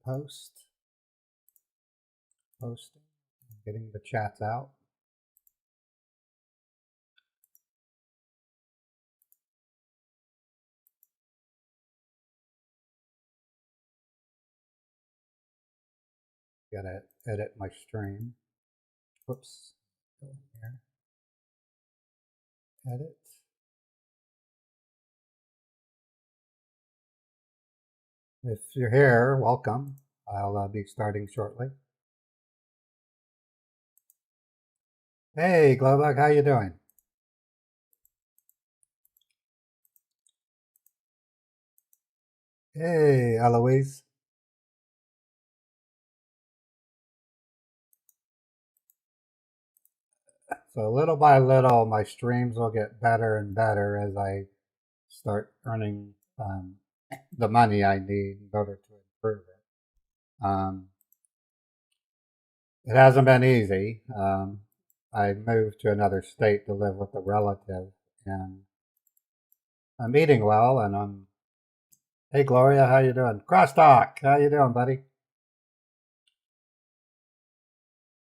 Post. Posting. Getting the chats out. Gotta edit my stream. Whoops. Go in here. Edit. If you're here, welcome. I'll be starting shortly. Hey, Glowbug, how you doing? Hey, Eloise. So little by little, my streams will get better and better as I start earning the money I need in order to improve it. It hasn't been easy. I moved to another state to live with a relative, and I'm eating well, and I'm. Hey, Gloria, how you doing? Crosstalk, how you doing, buddy?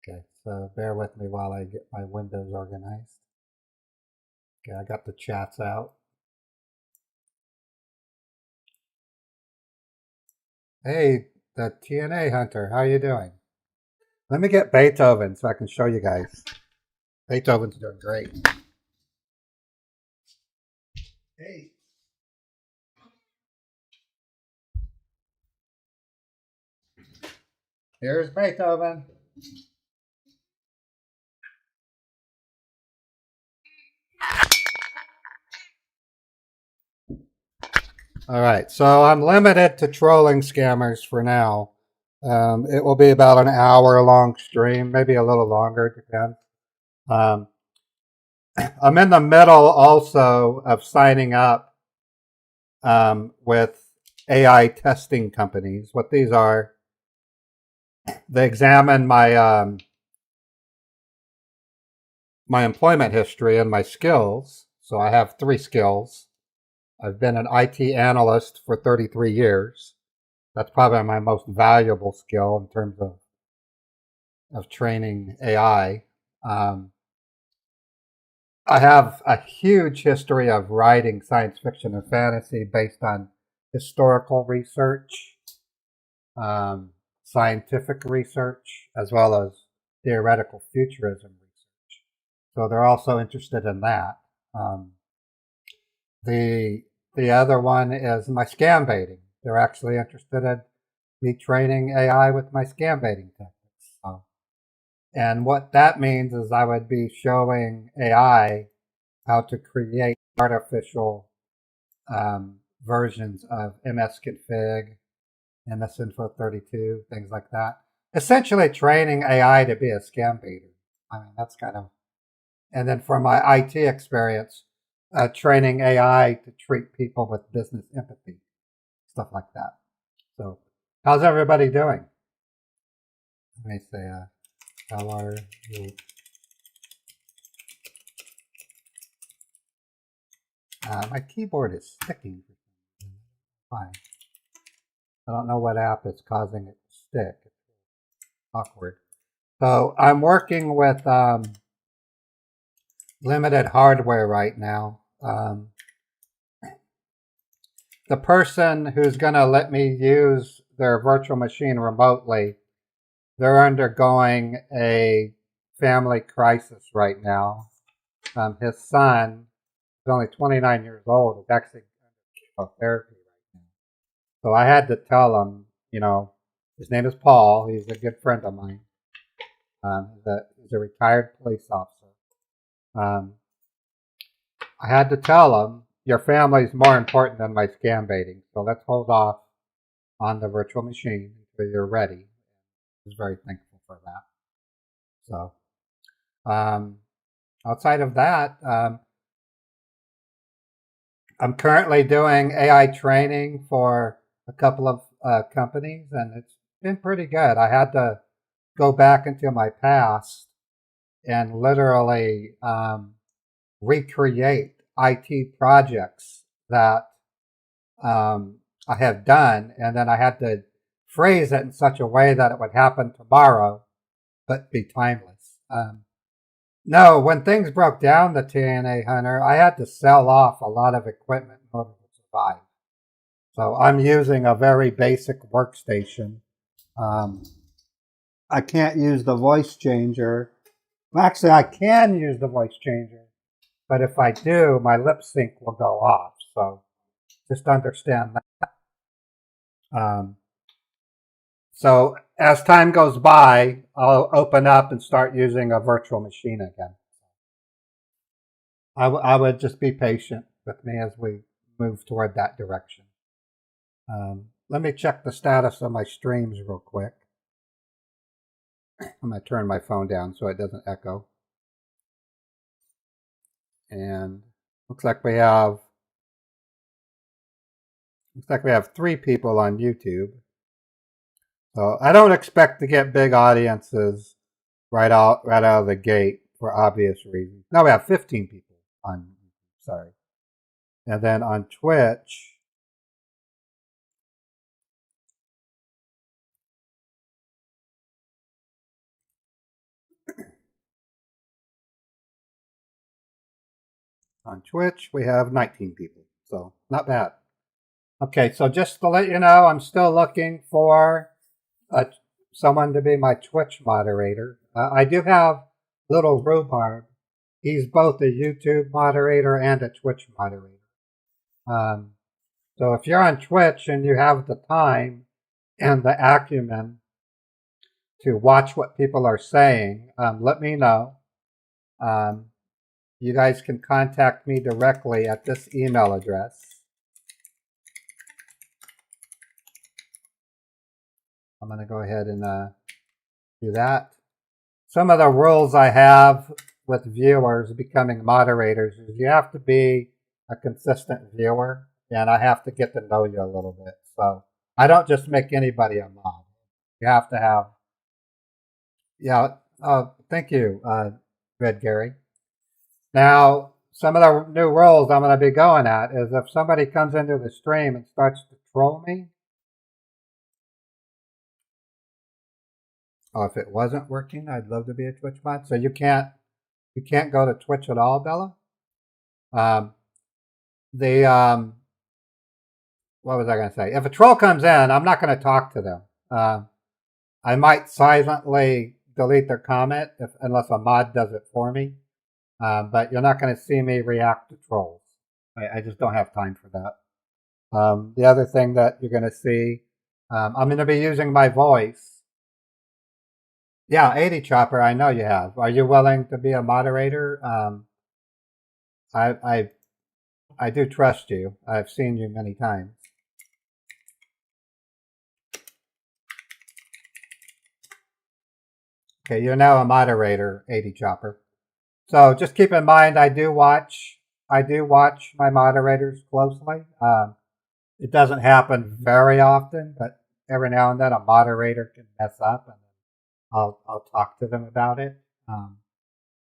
Okay, so bear with me while I get my windows organized. Okay, I got the chats out. Hey, the TNA Hunter, how you doing? Let me get Beethoven so I can show you guys. Beethoven's doing great. Hey. Here's Beethoven. All right, so I'm limited to trolling scammers for now. It will be about an hour-long stream, maybe a little longer, depends. I'm in the middle also of signing up with AI testing companies. What these are, they examine my my employment history and my skills. So I have 3 skills. I've been an IT analyst for 33 years. That's probably my most valuable skill in terms of training AI. I have a huge history of writing science fiction and fantasy based on historical research, scientific research, as well as theoretical futurism research. So they're also interested in that. The other one is my scam baiting. They're actually interested in me training AI with my scam baiting techniques. So, and what that means is I would be showing AI how to create artificial versions of MS-Config, MS-Info32, things like that. Essentially training AI to be a scam baiter. I mean, that's kind of, and then for my IT experience, training AI to treat people with business empathy, stuff like that. So, how's everybody doing? Let me say, how are you? My keyboard is sticking. Fine. I don't know what app is causing it to stick. It's awkward. So I'm working with limited hardware right now. The person who's going to let me use their virtual machine remotely, they're undergoing a family crisis right now. His son, who's only 29 years old, is actually under chemotherapy right now. So I had to tell him, his name is Paul. He's a good friend of mine. He's a retired police officer. I had to tell him, your family is more important than my scam baiting. So let's hold off on the virtual machine until you're ready. I was very thankful for that. So outside of that, I'm currently doing AI training for a couple of companies, and it's been pretty good. I had to go back into my past and literally recreate IT projects that I have done, and then I had to phrase it in such a way that it would happen tomorrow, but be timeless. No, when things broke down, the TNA Hunter, I had to sell off a lot of equipment in order to survive. So I'm using a very basic workstation. I can't use the voice changer. Actually, I can use the voice changer, but if I do, my lip sync will go off. So just understand that. So as time goes by, I'll open up and start using a virtual machine again. I would just be patient with me as we move toward that direction. Let me check the status of my streams real quick. I'm going to turn my phone down so it doesn't echo. And looks like we have 3 people on YouTube. So I don't expect to get big audiences right out of the gate for obvious reasons. No, we have 15 people on YouTube, sorry. And then on Twitch, we have 19 people, so not bad. Okay, so just to let you know, I'm still looking for someone to be my Twitch moderator. I do have Little Rhubarb. He's both a YouTube moderator and a Twitch moderator. So if you're on Twitch and you have the time and the acumen to watch what people are saying, let me know. You guys can contact me directly at this email address. I'm going to go ahead and do that. Some of the rules I have with viewers becoming moderators is you have to be a consistent viewer, and I have to get to know you a little bit. So I don't just make anybody a mod. You have to have, thank you, Red Gary. Now, some of the new rules I'm going to be going at is if somebody comes into the stream and starts to troll me, if it wasn't working, I'd love to be a Twitch mod. So you can't go to Twitch at all, Bella? What was I going to say? If a troll comes in, I'm not going to talk to them. I might silently delete their comment unless a mod does it for me. But you're not going to see me react to trolls. I just don't have time for that. The other thing that you're going to see, I'm going to be using my voice. Yeah, 80 Chopper, I know you have. Are you willing to be a moderator? I do trust you. I've seen you many times. Okay, you're now a moderator, 80 Chopper. So just keep in mind, I do watch my moderators closely. It doesn't happen very often, but every now and then a moderator can mess up, and I'll talk to them about it.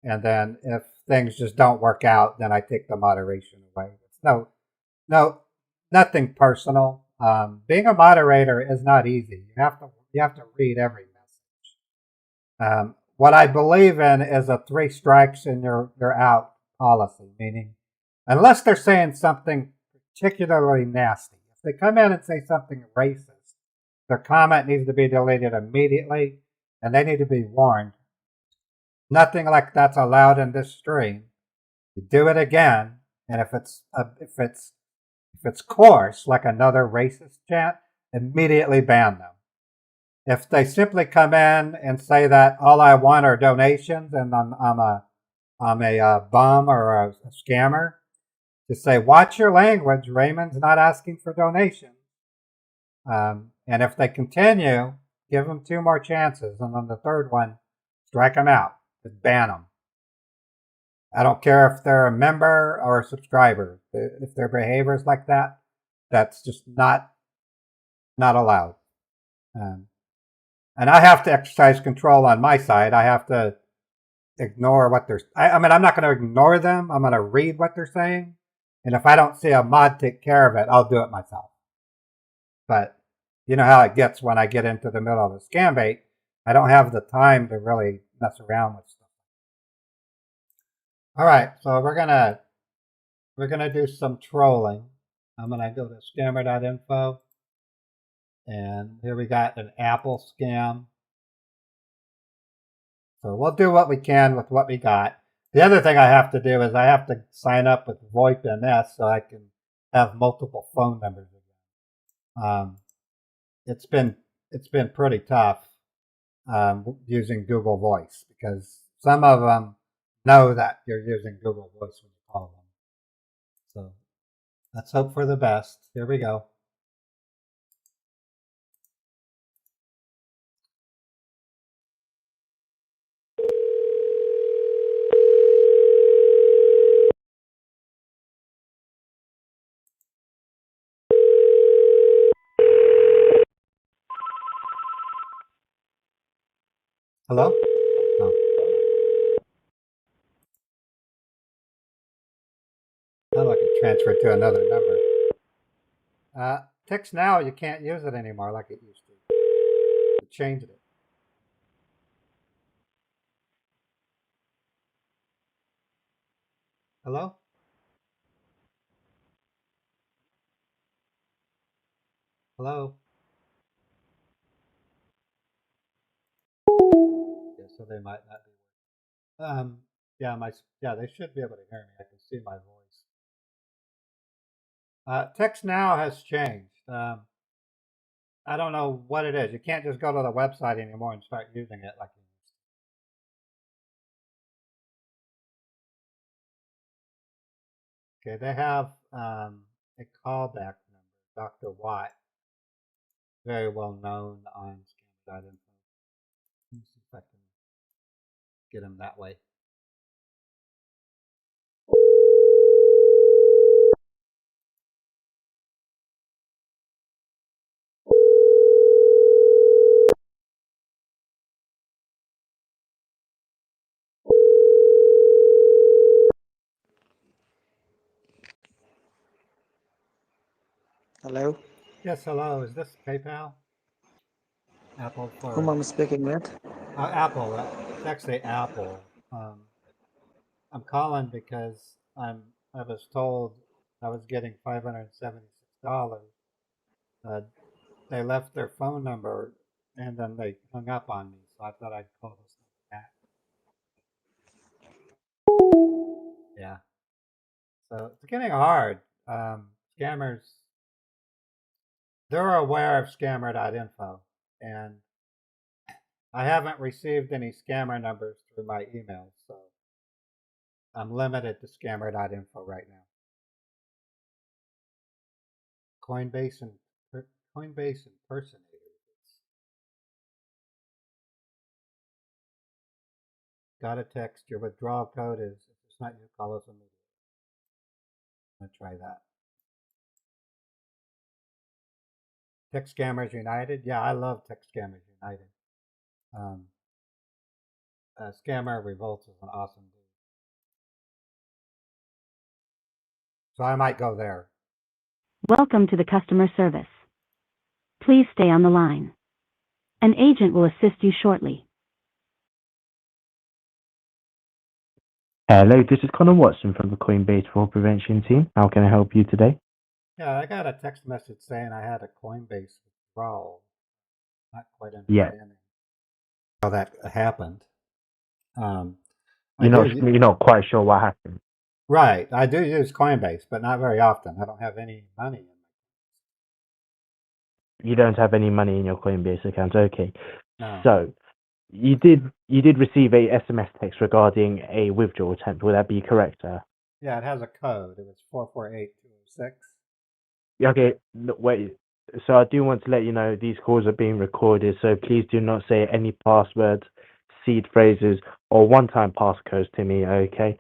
And then if things just don't work out, then I take the moderation away. It's nothing personal. Being a moderator is not easy. You have to read every message. What I believe in is a 3 strikes and you're out policy, meaning unless they're saying something particularly nasty. If they come in and say something racist, their comment needs to be deleted immediately, and they need to be warned. Nothing like that's allowed in this stream. You do it again, and if it's coarse, like another racist chant, immediately ban them. If they simply come in and say that all I want are donations and I'm a bum or a scammer, just say, watch your language. Raymond's not asking for donations. And if they continue, give them 2 more chances. And on the 3rd one, strike them out. Just ban them. I don't care if they're a member or a subscriber. If their behavior is like that, that's just not allowed. And I have to exercise control on my side. I have to ignore what they're... I'm not going to ignore them. I'm going to read what they're saying. And if I don't see a mod take care of it, I'll do it myself. But you know how it gets when I get into the middle of a scam bait. I don't have the time to really mess around with stuff. All right, so we're gonna do some trolling. I'm gonna go to scammer.info, and here we got an Apple scam. So we'll do what we can with what we got. The other thing I have to do is I have to sign up with VoIP NS so I can have multiple phone numbers again. It's been pretty tough using Google Voice because some of them know that you're using Google Voice when you call them. So let's hope for the best. Here we go. Hello? Oh. Sounds like it transferred to another number. Text now, you can't use it anymore like it used to. It changed it. Hello? Hello? Yeah, so they might not be. Yeah, they should be able to hear me. I can see my voice. Text now has changed. I don't know what it is. You can't just go to the website anymore and start using it like you used to. Okay, they have a callback number, Dr. Watt, very well known on Scam.info. Let me see if I can get him that way. Hello, Yes, hello. Is this PayPal? Apple whom for I'm speaking with? Apple. It's actually Apple. I'm calling because I was told I was getting $576. Uh, they left their phone number and then they hung up on me, so I thought I'd call this number back. Yeah. So it's getting hard. Scammers, they're aware of scammer.info, and I haven't received any scammer numbers through my emails, so I'm limited to scammer.info right now. Coinbase and Coinbase impersonators. Got a text. Your withdrawal code is, if it's not you, call us immediately. I'm gonna try that. Tech Scammers United. Yeah, I love Tech Scammers United. Um, Scammer Revolts is an awesome dude. So I might go there. Welcome to the customer service. Please stay on the line. An agent will assist you shortly. Hello, this is Connor Watson from the Coinbase Fraud Prevention team. How can I help you today? Yeah, I got a text message saying I had a Coinbase withdrawal. Not quite Yeah, understanding how that happened. Um, I you're do, not quite sure what happened. right. I do use Coinbase, but not very often. I don't have any money in You don't have any money in your Coinbase account. Okay. my. No. So you did receive a SMS text regarding a withdrawal attempt. Would that be correct, sir? Yeah, it has a code. It was 448206. Okay, wait. So I do want to let you know these calls are being recorded, so please do not say any passwords, seed phrases, or one-time passcodes to me, okay?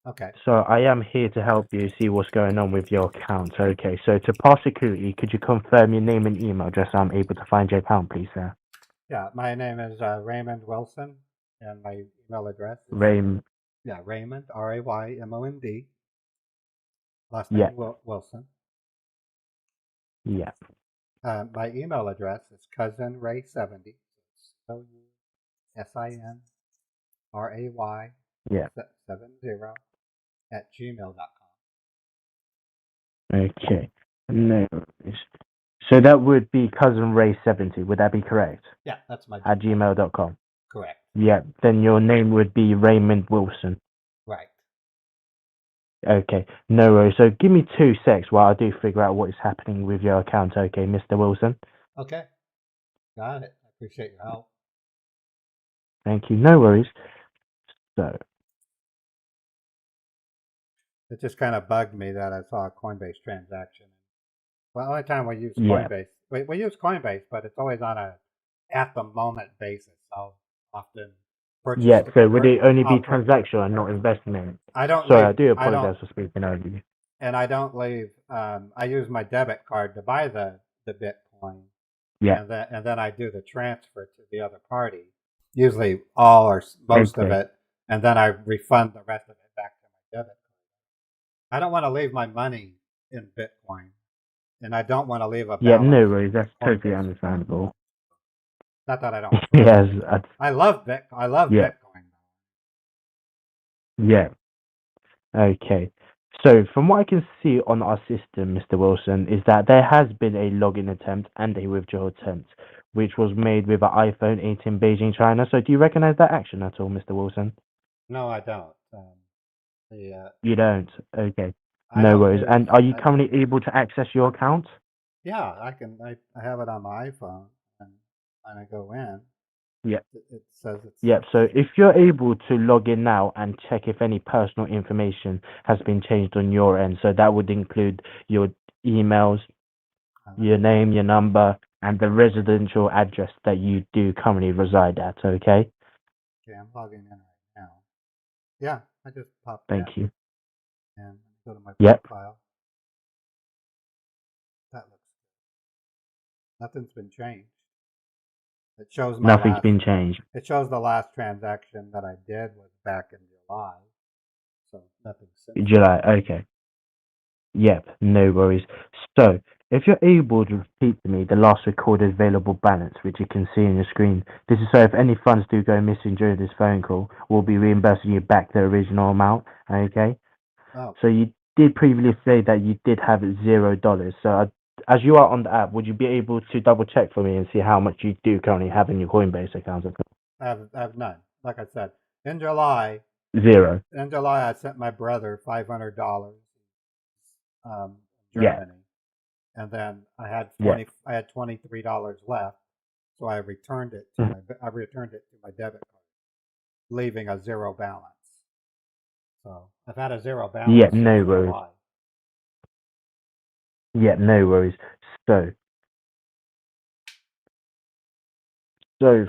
Okay. So I am here to help you see what's going on with your account. Okay, so to pass security, could you confirm your name and email address so I'm able to find your account, please, sir? Yeah, my name is Raymond Wilson, and my email address is Raym, Raymond Raymond. Last yeah, name Wilson. yeah. My email address is cousinray70. CousinRay Yeah. 70 at gmail.com. Okay. No worries. So that would be cousin Ray70. Would that be correct? Yeah, that's my At gmail.com. correct. Yeah. Then your name would be Raymond Wilson. Right. Okay. No worries. So give me 2 secs while I do figure out what is happening with your account. Okay, Mr. Wilson. Okay. Got it. I appreciate your help. Thank you. No worries. So It just kind of bugged me that I saw a Coinbase transaction. Well, the only time we use yeah. Coinbase, we use Coinbase, but it's always on a at the moment basis. I'll often purchase. Yeah. So would it only be I'll transactional and not investment? I don't Sorry, I leave. do I don't, apologize for speaking over you. and I don't leave. I use my debit card to buy the Bitcoin, Yeah. and then I do the transfer to the other party, usually all or most of Okay. it, and then I refund the rest of it back to my debit card. I don't want to leave my money in Bitcoin, and I don't want to leave a Yeah. balance. No worries. That's on totally Coinbase. understandable. Not that I don't. Yes. I love Yeah. Bitcoin. Yeah. Okay. So from what I can see on our system, Mr. Wilson, is that there has been a login attempt and a withdrawal attempt, which was made with an iPhone 8 in Beijing, China. So do you recognize that action at all, Mr. Wilson? No, I don't. You don't? Okay. I No don't worries. use. And are you currently able to access your account? Yeah, I can. I have it on my iPhone, and I go in. Yeah. It says it's. Yep. So if you're able to log in now and check if any personal information has been changed on your end, so that would include your emails, your name, your number, and the residential address that you do currently reside at. Okay. Okay, I'm logging in right now. Yeah, I just popped Thank in you. and go to my Yep. profile. That looks. Nothing's been changed. It shows my Nothing's last. been changed. It shows the last transaction that I did was back in July, so nothing since. July. Okay. Yep. No worries. So if you're able to repeat to me the last recorded available balance, which you can see on your screen, this is so if any funds do go missing during this phone call, we'll be reimbursing you back the original amount. Okay. Oh, So you did previously say that you did have $0. So as you are on the app, would you be able to double check for me and see how much you do currently have in your Coinbase account? I have none. Like I said, in July, Zero. I sent my brother $500, Yeah. Germany, and then I had Yeah. $23 left, so I returned it to my debit card, leaving a zero balance. So I've had a zero balance. Yeah. since No worries. July. Yeah. No worries. So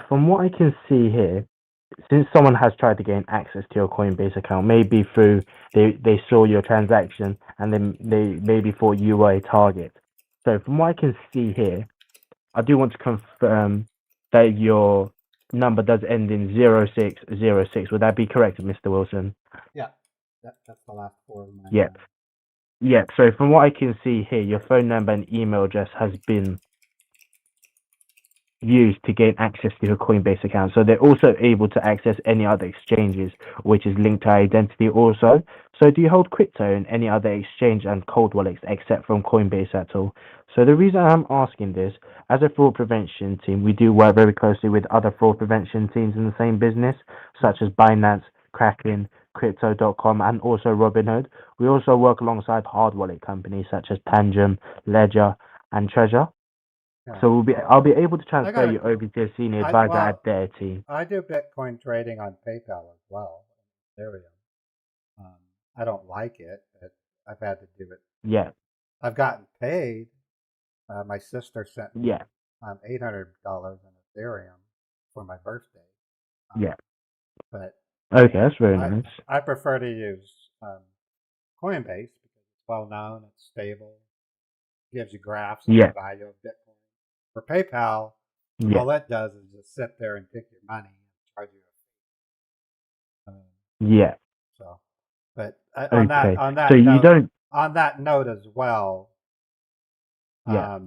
from what I can see here, since someone has tried to gain access to your Coinbase account, maybe through they saw your transaction and then they maybe thought you were a target. So from what I can see here, I do want to confirm that your number does end in 0606. Would that be correct, Mr. Wilson? Yeah, that's the last four of my. Yep. Yep. So from what I can see here, your phone number and email address has been used to gain access to your Coinbase account. So they're also able to access any other exchanges, which is linked to identity also. So do you hold crypto in any other exchange and cold wallets except from Coinbase at all? So the reason I'm asking this, as a fraud prevention team, we do work very closely with other fraud prevention teams in the same business, such as Binance, Kraken, Crypto.com, and also Robinhood. We also work alongside hard wallet companies such as Tangent, Ledger, and Treasure. Yeah. So I'll be able to transfer gotta- you over to a senior advisor at their team. I do Bitcoin trading on PayPal as well, Ethereum. I don't like it, but I've had to do it. Yeah, I've gotten paid. My sister sent me yeah, $800 in Ethereum for my birthday. yeah. But Okay, that's very nice. I prefer to use Coinbase because it's well known, it's stable, gives you graphs of Yeah. the value of Bitcoin. For PayPal, Yeah, all it does is just sit there and take your money and charge you a fee. yeah. So, but Okay. on that So you note, don't. on that note as well, Yeah.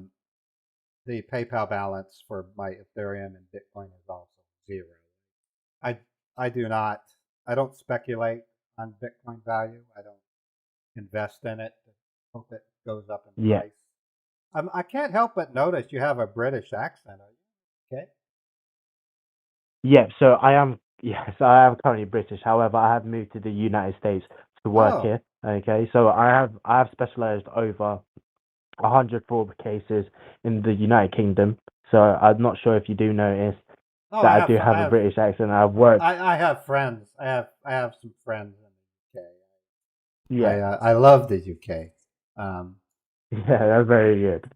the PayPal balance for my Ethereum and Bitcoin is also 0. I I do not. I don't speculate on Bitcoin value. I don't invest in it to hope it goes up in Yeah. price. I can't help but notice you have a British accent. Are you okay? Yeah, so I am yes, I am currently British. However, I have moved to the United States to work Oh, here. Okay, so I have specialized over 100 fraud cases in the United Kingdom. So I'm not sure if you do notice oh, that I do have a British accent. I've worked. I have friends. I have some friends in the UK. Yeah, I love the UK. Um, yeah, that's very good.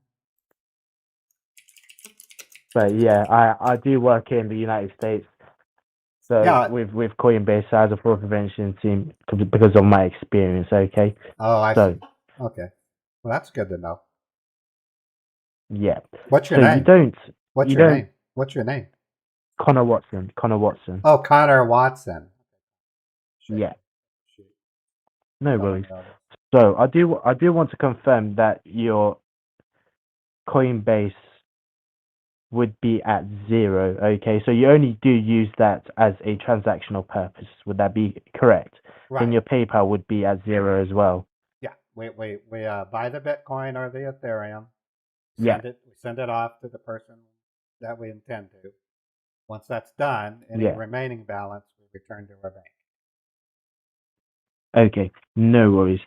But yeah, I do work here in the United States. So yeah. with Coinbase as a fraud prevention team because of my experience. Okay, Oh, I so see. Okay. Well, that's good to know. yeah, What's your so name? What's you your don't name? What's your name? Connor Watson, Connor Watson. Oh, Connor Watson. Shame. Yeah, Shoot. no So I worries. know this. So I do want to confirm that your Coinbase would be at 0. Okay, so you only do use that as a transactional purpose. Would that be correct? Then Right. your PayPal would be at 0 as well. Yeah. We buy the Bitcoin or the Ethereum. Yeah, We send it off to the person that we intend to. Once that's done, any yeah. remaining balance we return to our bank. Okay, no worries.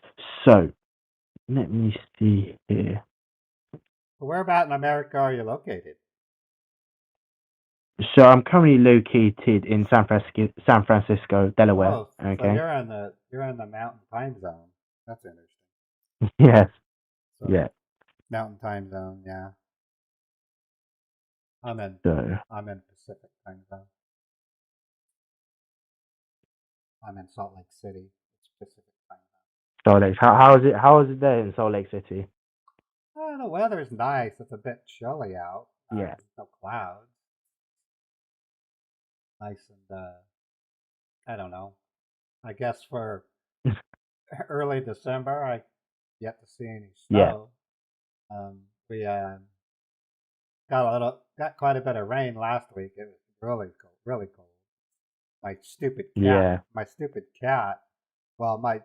So let me see here. Where about in America are you located? So I'm currently located in San Francisco, Delaware. Oh, so Okay. you're in the Mountain Time Zone. That's interesting. Yes. So Yeah. Mountain Time Zone, yeah. So I'm in Pacific Time Zone. I'm in Salt Lake City. It's Pacific Time Salt Lake. How is it there in Salt Lake City? Zone. The weather's nice. It's a bit chilly out. Yeah. No clouds. Nice and I don't know. I guess for early December, I yet to see any Yeah. snow. We got quite a bit of rain last week. It was really cold, really cold. Yeah. My stupid cat. Well, my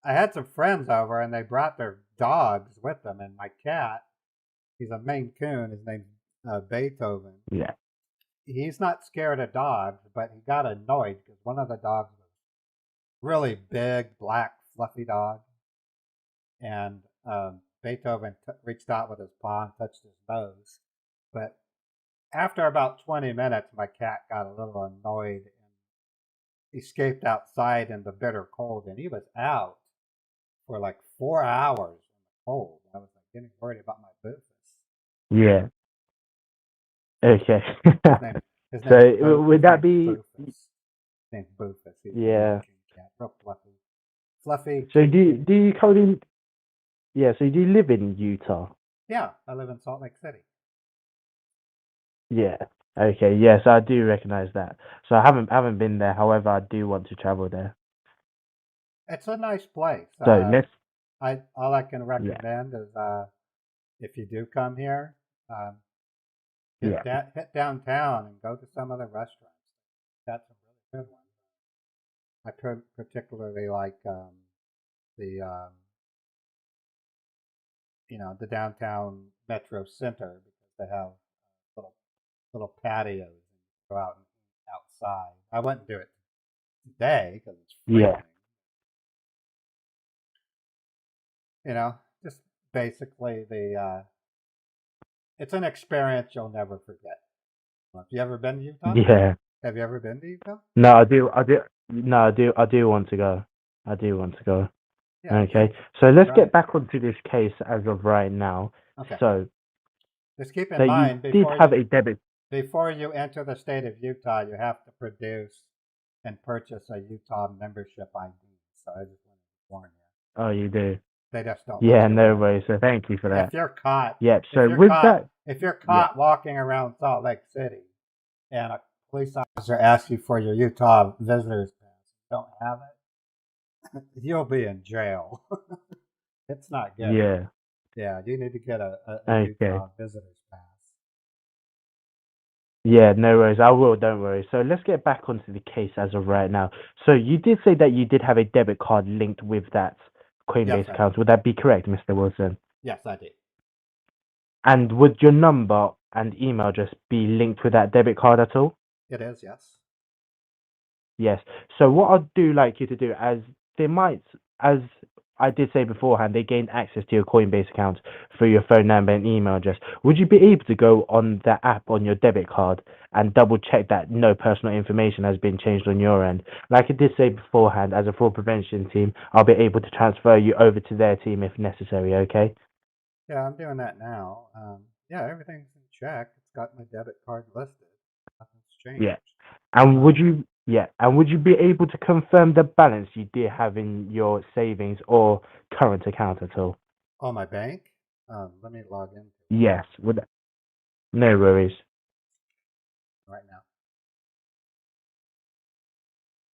I had some friends over and they brought their dogs with them, and my cat, he's a Maine Coon. His name's Beethoven. Yeah. He's not scared of dogs, but he got annoyed because one of the dogs was really big, black, fluffy dog, and Beethoven reached out with his paw and touched his nose. But after about 20 minutes, my cat got a little annoyed and escaped outside in the bitter cold, and he was out for like 4 hours in the cold. I was like getting worried about my Bufus. Yeah. Okay. His name, his name's So would His that name's be? Bufus. His name's Bufus. He's a Maine Yeah. Coon cat, real fluffy, fluffy, So cute. do you currently? Yeah. So do you live in Utah? Yeah, I live in Salt Lake City. Yeah. Okay. Yes, I do recognize that. So I haven't been there. However, I do want to travel there. It's a nice place. So let's. All I can Yeah. recommend is if you do come here, um, Yeah. hit downtown and go to some of the restaurants. Got some really good ones. I particularly like the the downtown Metro Center because they have little little patios and you go out and eat outside. I wouldn't do it today because it's Yeah. freezing. Just basically it's an experience you'll never forget. Have you ever been to Utah? Yeah. Have you ever been to Utah? No, I do. I do. No, I do. I do want to go. I do want to go. Yeah, Okay. So let's right. get back onto this case as of right now. Okay. So Just keep in that you mind did have a debit. before you enter the state of Utah, you have to produce and purchase a Utah membership ID. So I just want to warn you. Oh, you do. They just don't let Yeah. you No in. way. So thank you for that. If you're caught, Yeah. So with that. if you're Yeah. caught walking around Salt Lake City, and a police officer asks you for your Utah visitor's pass, you don't have it, you'll be in jail. It's not good. Yeah. Yeah, you need to get a Okay. Utah visitor's pass. Yeah, no worries. I will, don't worry. So let's get back onto the case as of right now. So you did say that you did have a debit card linked with that Yes, Coinbase I account. Would that be correct, Mr. Wilson? yes, I did. And would your number and email address be linked with that debit card at all? It is, yes. Yes. So what I'd do like you to do, as as I did say beforehand, they gain access to your Coinbase account through your phone number and email address. Would you be able to go on the app on your debit card and double check that no personal information has been changed on your end? Like I did say beforehand, as a fraud prevention team, I'll be able to transfer you over to their team if necessary, okay? Yeah, I'm doing that now. Yeah, everything's in check. It's got my debit card listed. Nothing's changed. Yeah. And would you be able to confirm the balance you did have in your savings or current account at all? Oh, my bank? Let me log in Yes. No worries. right now.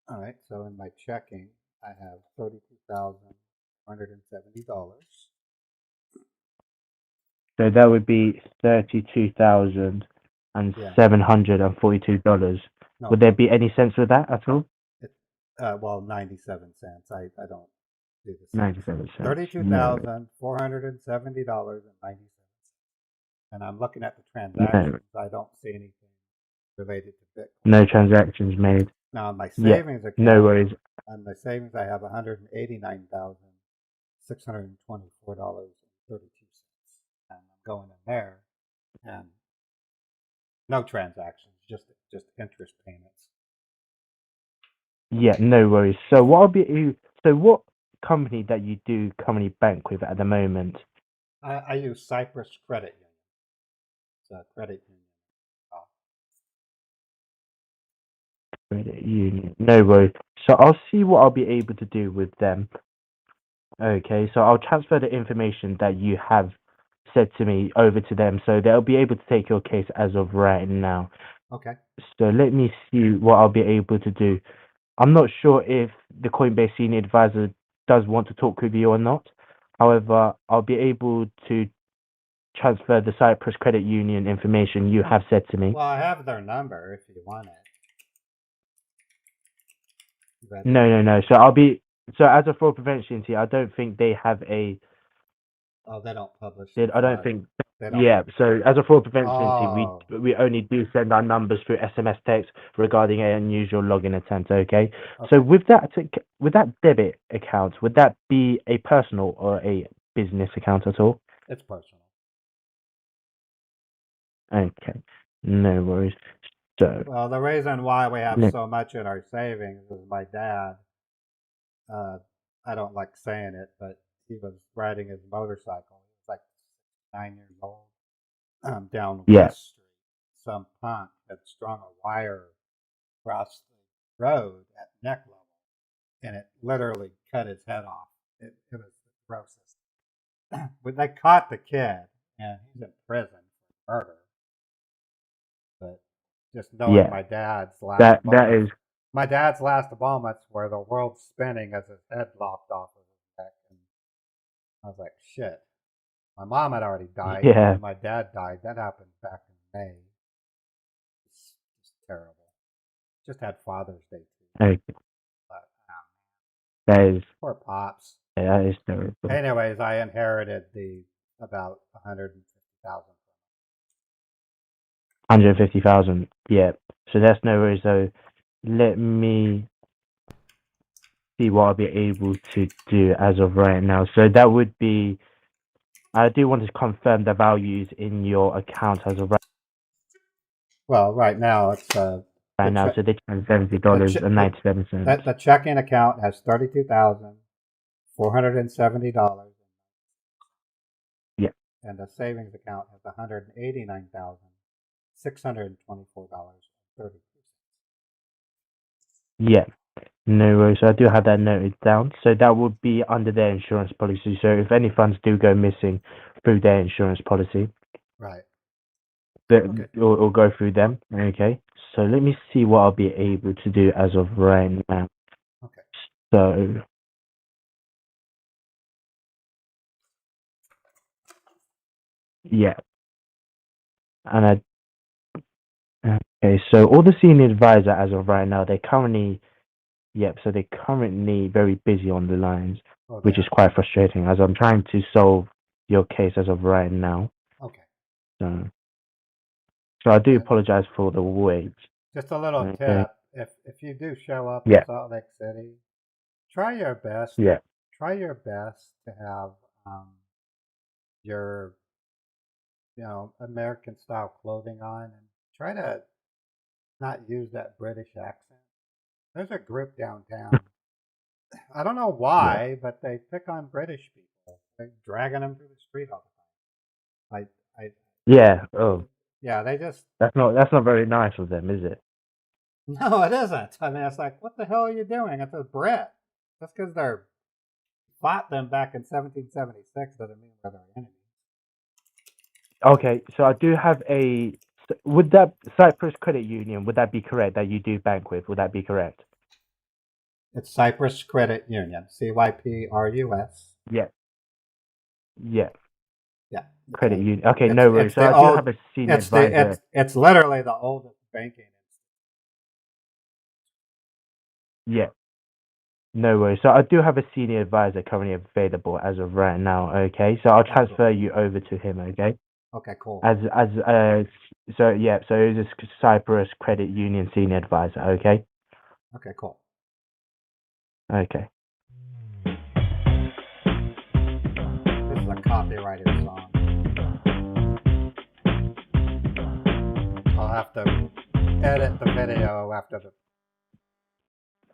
All right, so in my checking, I have $32,170. So that would be $32,742. No, Would there be any sense with that at all? well, 97 cents. I don't do the cents. 97 cents. $32,470.97. And I'm looking at the transactions. I don't see anything related to Bitcoin. No transactions made. Now, on my Yeah, savings account, no worries. on my savings, I have $189,624.32. And I'm going in there, and no transactions, just interest payments. Yeah, no worries. So what company that you do currently bank with at the moment? I use Cyprus Credit Union. It's a credit union. Credit union. No worries. So I'll see what I'll be able to do with them. Okay, so I'll transfer the information that you have said to me over to them, so they'll be able to take your case as of right now. Okay. So let me see what I'll be able to do. I'm not sure if the Coinbase senior advisor does want to talk with you or not. However, I'll be able to transfer the Cyprus Credit Union information you have said to me. Well, I have their number if you want it. No. So as a fraud prevention team, I don't think they have a. Oh, they don't publish. I don't think. They don't. Yeah. So as a fraud prevention team, Oh. we only do send our numbers through SMS text regarding an unusual login attempt. Okay. So with that debit account, would that be a personal or a business account at all? It's personal. Okay. No worries. So. Well, the reason why we have so much in our savings is my dad. I don't like saying it, but he was riding his motorcycle. He was like 9 years old. Down West Street. Some punk had strung a wire across the road at neck level, and it literally cut his head off. It was the grossest. But they caught the kid, and he's in prison for murder. But just knowing my dad's last my dad's last moments were the world spinning as his head lopped off of his neck, and I was like, shit. My mom had already died. Yeah. And my dad died. That happened back in May. It's just terrible. Just had Father's Day too. Okay. But, that is. Poor pops. Yeah, that is terrible. Anyways, I inherited about $150,000. 150,000. Yeah. So that's no worries. So let me see what I'll be able to do as of right now. So that would be. I do want to confirm the values in your account as of right. Well, right now it's right now, so they spend $70.97. The checking account has $32,470. Yeah. And the savings account has $189,624.32. Yeah. No worries. So I do have that noted down. So that would be under their insurance policy. So if any funds do go missing through their insurance policy, right, it'll go through them. Okay. So let me see what I'll be able to do as of right now. Okay. So Yeah. And okay, so all the senior advisor as of right now, they're currently very busy on the lines, Oh, which is there. quite frustrating as I'm trying to solve your case as of right now. Okay. So, so I do Uh, apologize for the wait. just a little Okay. tip: if you do show up in Yeah, Salt Lake City, try your best. yeah. Try your best to have your American style clothing on, and try to not use that British accent. There's a group downtown. I don't know Yeah. why, but they pick on British people. They're dragging them through the street all the time. I Yeah. Oh, yeah, they just that's not very nice of them, is it? no, it isn't. I mean, it's like, what the hell are you doing? It's a Brit. Just because they're fought them back in 1776 doesn't mean we're their enemies. Okay, so I do have a. Would that Cyprus Credit Union? Would that be correct that you do bank with? Would that be correct? It's Cyprus Credit Union, CYPRUS. Yeah. Yeah. Yeah, Credit Union. Okay, no worries. it's So the I do old. have a senior It's the advisor. it's literally the oldest banking. Yeah. No worries. So I do have a senior advisor currently available as of right now. Okay, so I'll Oh, cool. transfer you over to him. Okay. Okay, cool. So yeah, so it's a Cyprus Credit Union senior advisor. Okay. Okay, cool. Okay. This is a copyrighted song. I'll have to edit the video after the.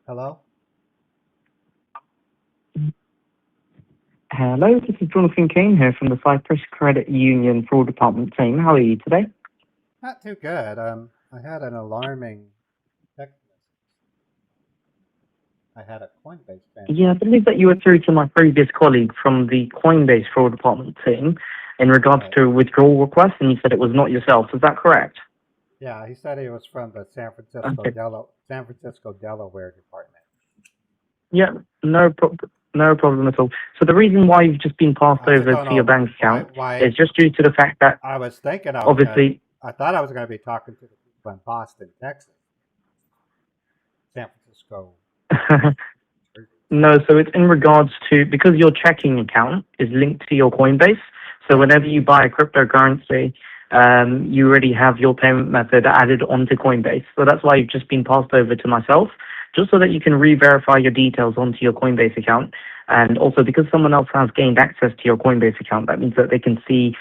Hello? Hello, this is Jonathan Kane here from the Cyprus Credit Union Fraud Department team. How are you today? Not too good. I had an alarming text message. I had a Coinbase transaction. Yeah, I believe that you were through to my previous colleague from the Coinbase Fraud Department team in regards Right. to a withdrawal request, and you said it was not yourself. Is that correct? Yeah, he said he was from the San Francisco, Okay. Delaware department. Yeah, no problem at all. So the reason why you've just been passed I just over don't to your know bank account why is just due to the fact that I was thinking I thought I was going to be talking to the people in Boston, Texas, San Francisco. No, so it's in regards to, because your checking account is linked to your Coinbase. So whenever you buy a cryptocurrency, you already have your payment method added onto Coinbase. So that's why you've just been passed over to myself, just so that you can re-verify your details onto your Coinbase account. And also because someone else has gained access to your Coinbase account, that means that they can see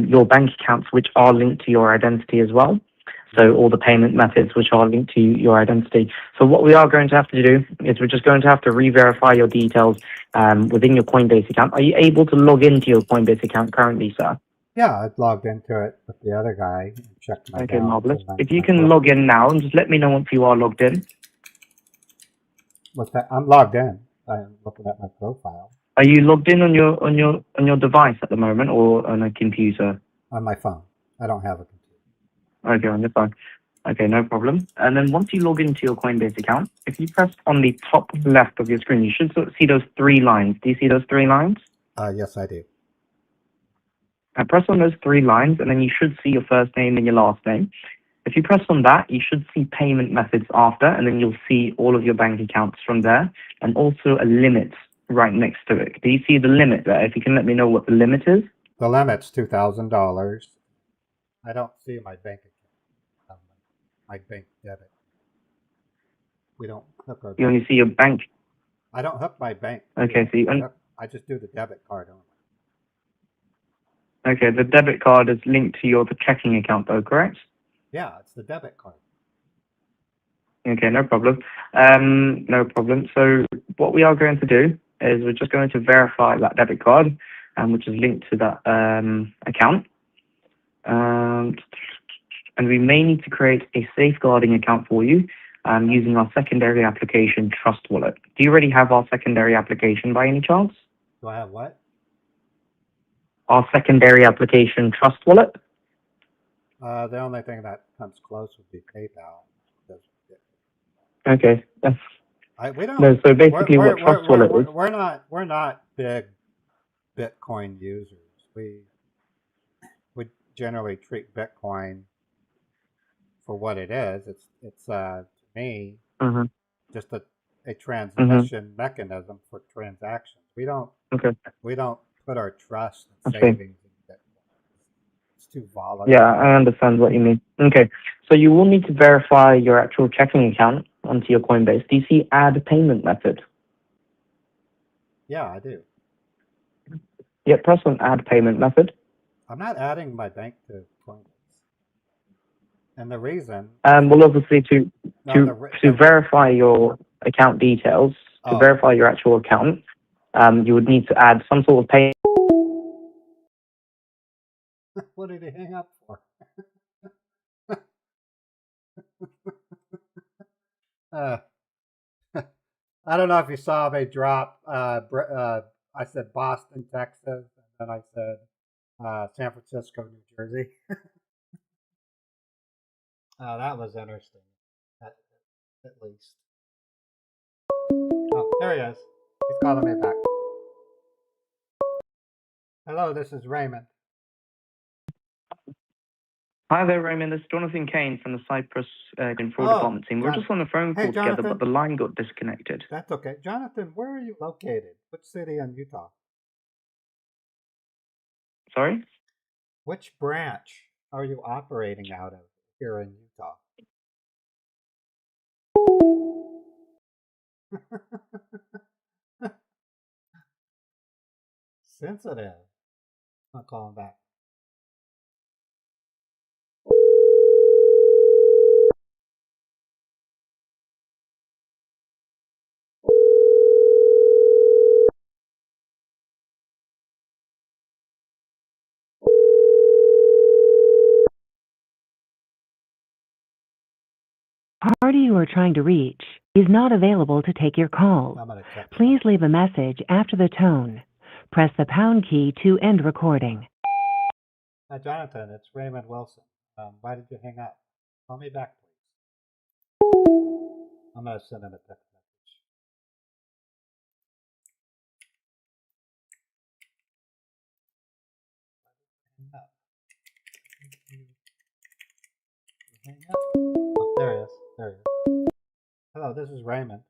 your bank accounts, which are linked to your identity as well. So all the payment methods which are linked to your identity. So what we are going to have to do is we're just going to have to re-verify your details within your Coinbase account. Are you able to log into your Coinbase account currently, sir? Yeah, I logged into it with the other guy and checked my Okay, balance. marvelous. and If you my can profile. log in now and just let me know once you are logged in. What's that? I'm logged in. I'm looking at my profile Are you logged in on your device at the moment or on a computer? on my phone. I don't have a computer. Okay, on your phone. Okay, no problem. And then once you log into your Coinbase account, if you press on the top left of your screen, you should sort of see those three lines. Do you see those three lines? Yes, I do. Press on those three lines, and then you should see your first name and your last name. If you press on that, you should see payment methods after, and then you'll see all of your bank accounts from there, and also a limit right next to it. Do you see the limit there? If you can let me know what the limit is. The limit's $2,000. I don't see my bank account. My bank debit. We don't hook our. You only see your bank. I don't hook my bank. Okay, so I just do the debit card only. okay, the debit card is linked to the checking account, though, correct? Yeah, it's the debit card. Okay, no problem. No problem. So what we are going to do is we're just going to verify that debit card, which is linked to that account. And we may need to create a safeguarding account for you using our secondary application Trust Wallet. Do you already have our secondary application by any chance? Do I have what? Our secondary application Trust Wallet? The only thing that comes close would be PayPal. Okay. We don't. No, so basically what Trust Wallet is. We're not big Bitcoin users. generally treat Bitcoin for what it is. It's to me Mm-hmm. just a transmission mechanism for transactions. Okay. We don't put our trust I and see. savings in Bitcoin. It's too volatile. Yeah, I understand what you mean. Okay. So you will need to verify your actual checking account onto your Coinbase. Do you see add payment method? Yeah, I do. Yeah, press on add payment method. I'm not adding my bank to Coinbase. And the reason Well, obviously no, to verify your account details, to Oh. verify your actual account, you would need to add some sort of pay. what did he hang up for? I don't know if you saw me drop. I said Boston, Texas, and then I said San Francisco, New Jersey. That was interesting, at least. Oh, there he is. He's calling me back. Hello, this is Raymond. Hi there, Raymond. This is Jonathan Kane from the Cyprus Fraud Department team. We were just on a phone call together, Jonathan. but the line got disconnected. That's okay. Jonathan, where are you located? Which city in Utah? Sorry? Which branch are you operating out of here in Utah? Sensitive. I'll call him back. Party you are trying to reach is not available to take your call. I'm gonna check. Please leave a message after the tone. Press the pound key to end recording. Hi, Jonathan. It's Raymond Wilson. Why did you hang up? Call me back, please. I'm gonna send him a text message. Hang up. Hang up. Oh, there he is. There he is. Hello, this is Raymond.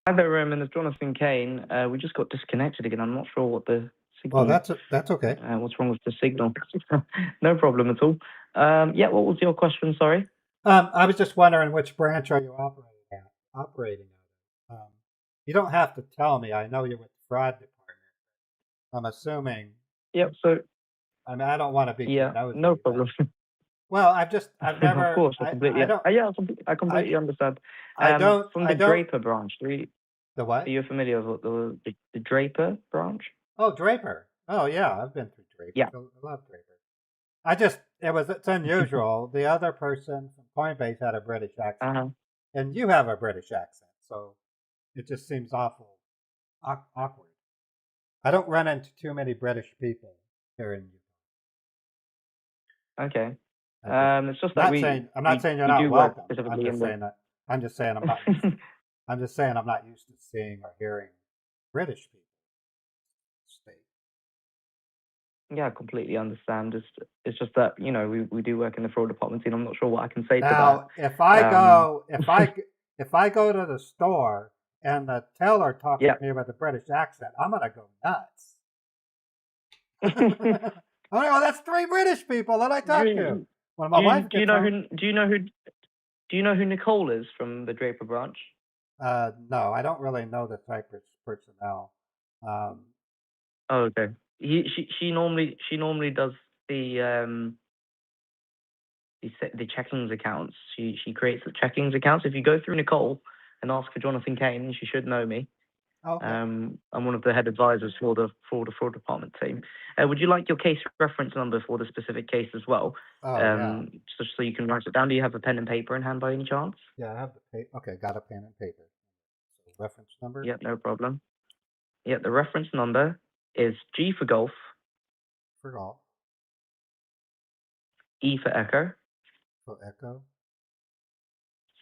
Hi there, Raymond. It's Jonathan Kane. We just got disconnected again. I'm not sure what the signal. Well, that's okay. What's wrong with the signal? No problem at all. Yeah, what was your question? Sorry. I was just wondering which branch are you operating out of? You don't have to tell me. I know you're with the fraud department. I'm assuming. Yep. So. I mean, I don't want to be too nosy. No problem. Well, I've never. Of course, I completely. I completely understand. From the Draper branch. The what? Are you familiar with the Draper branch? Oh, Draper. Oh, yeah, I've been through Draper. Yeah. I love Draper. It's unusual. The other person from Coinbase had a British accent, and you have a British accent, so it just seems awful awkward. I don't run into too many British people here in Utah. Okay. It's just that I'm not saying you're not welcome. I'm just saying I'm not. I'm just saying I'm not used to seeing or hearing British people. Yeah, I completely understand. It's just that we do work in the fraud department, and I'm not sure what I can say to that. Now, if I go to the store and the teller talks to me with a British accent, I'm gonna go nuts. Oh, that's 3 British people that I talked to. When my wife do you know who Nicole is from the Draper branch? No, I don't really know the Cyprus personnel. Oh, okay. She normally does the checkings accounts. She creates the checkings accounts. If you go through Nicole and ask for Jonathan Kane, she should know me. Okay. I'm one of the head advisors for the fraud department team. Would you like your case reference number for the specific case as well? Oh, yeah. Just so you can write it down. Do you have a pen and paper in hand by any chance? Yeah, I have the paper. Okay, got a pen and paper. So reference number? Yep, no problem. Yep, the reference number is G for golf. For golf. E for echo. For echo.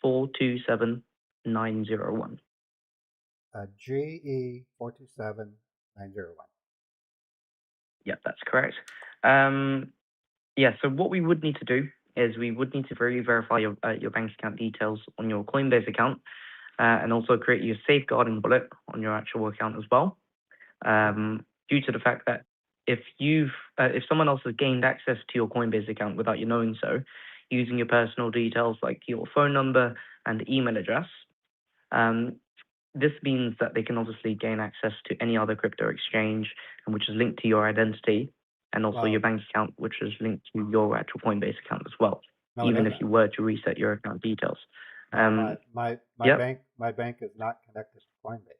427901. GE 427901. Yep, that's correct. Yeah, so what we would need to do is we would need to verify your bank account details on your Coinbase account, and also create your safeguarding wallet on your actual account as well. Due to the fact that if someone else has gained access to your Coinbase account without you knowing so, using your personal details like your phone number and email address, this means that they can obviously gain access to any other crypto exchange, and which is linked to your identity, and also your bank account, which is linked to your actual Coinbase account as well, No, it even if isn't. you were to reset your account details. No, my Yep. bank is not connected to Coinbase.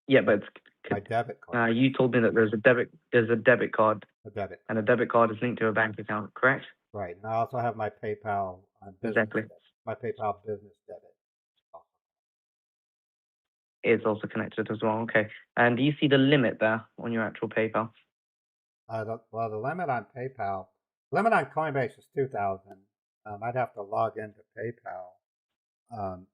Yeah, but My debit card, you told me that there's a debit card, a debit. and a debit card is linked to a bank account, correct? Right. And I also have my PayPal business Exactly. debit. My PayPal business debit. It's also connected as well. Okay. And do you see the limit there on your actual PayPal? The limit on PayPal, limit on Coinbase is 2,000. I'd have to log into PayPal. No,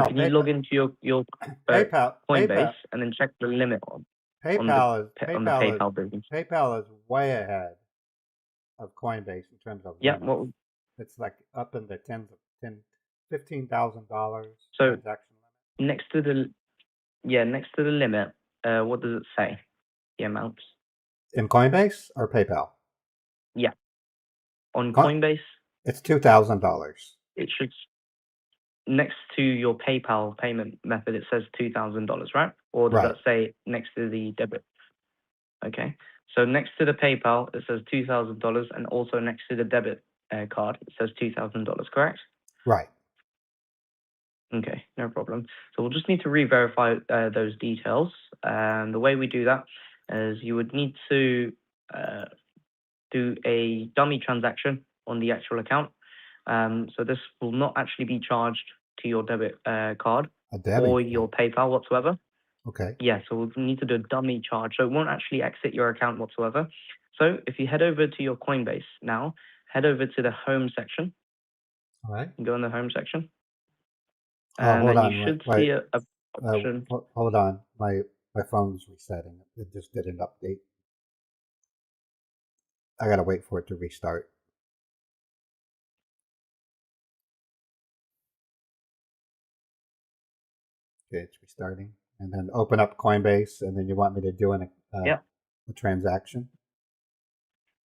can you log into your PayPal, Coinbase and then check the limit on the PayPal business? PayPal is way ahead of Coinbase in terms of Yeah. limits. It's like up in the $15,000 So transaction limit. next to the limit, what does it say? The amounts In Coinbase or PayPal? on Coinbase, It's $2,000. it should, next to your PayPal payment method, it says $2,000, right? Or does Right. that say next to the debit? Okay. So next to the PayPal, it says $2,000, and also next to the debit card, it says $2,000, correct? Right. Okay, no problem. So we'll just need to re-verify those details. And the way we do that is you would need to do a dummy transaction on the actual account. So this will not actually be charged to your debit card A debit. or your PayPal whatsoever. Okay. Yeah, so we'll need to do a dummy charge. So it won't actually exit your account whatsoever. So if you head over to your Coinbase now, head over to the home section. All right. Go in the home section. Oh, And hold then on. you should Wait. see a option. Hold on. My phone's resetting. It just did an update. I gotta wait for it to restart. Okay, it's restarting. And then open up Coinbase, and then you want me to do a transaction?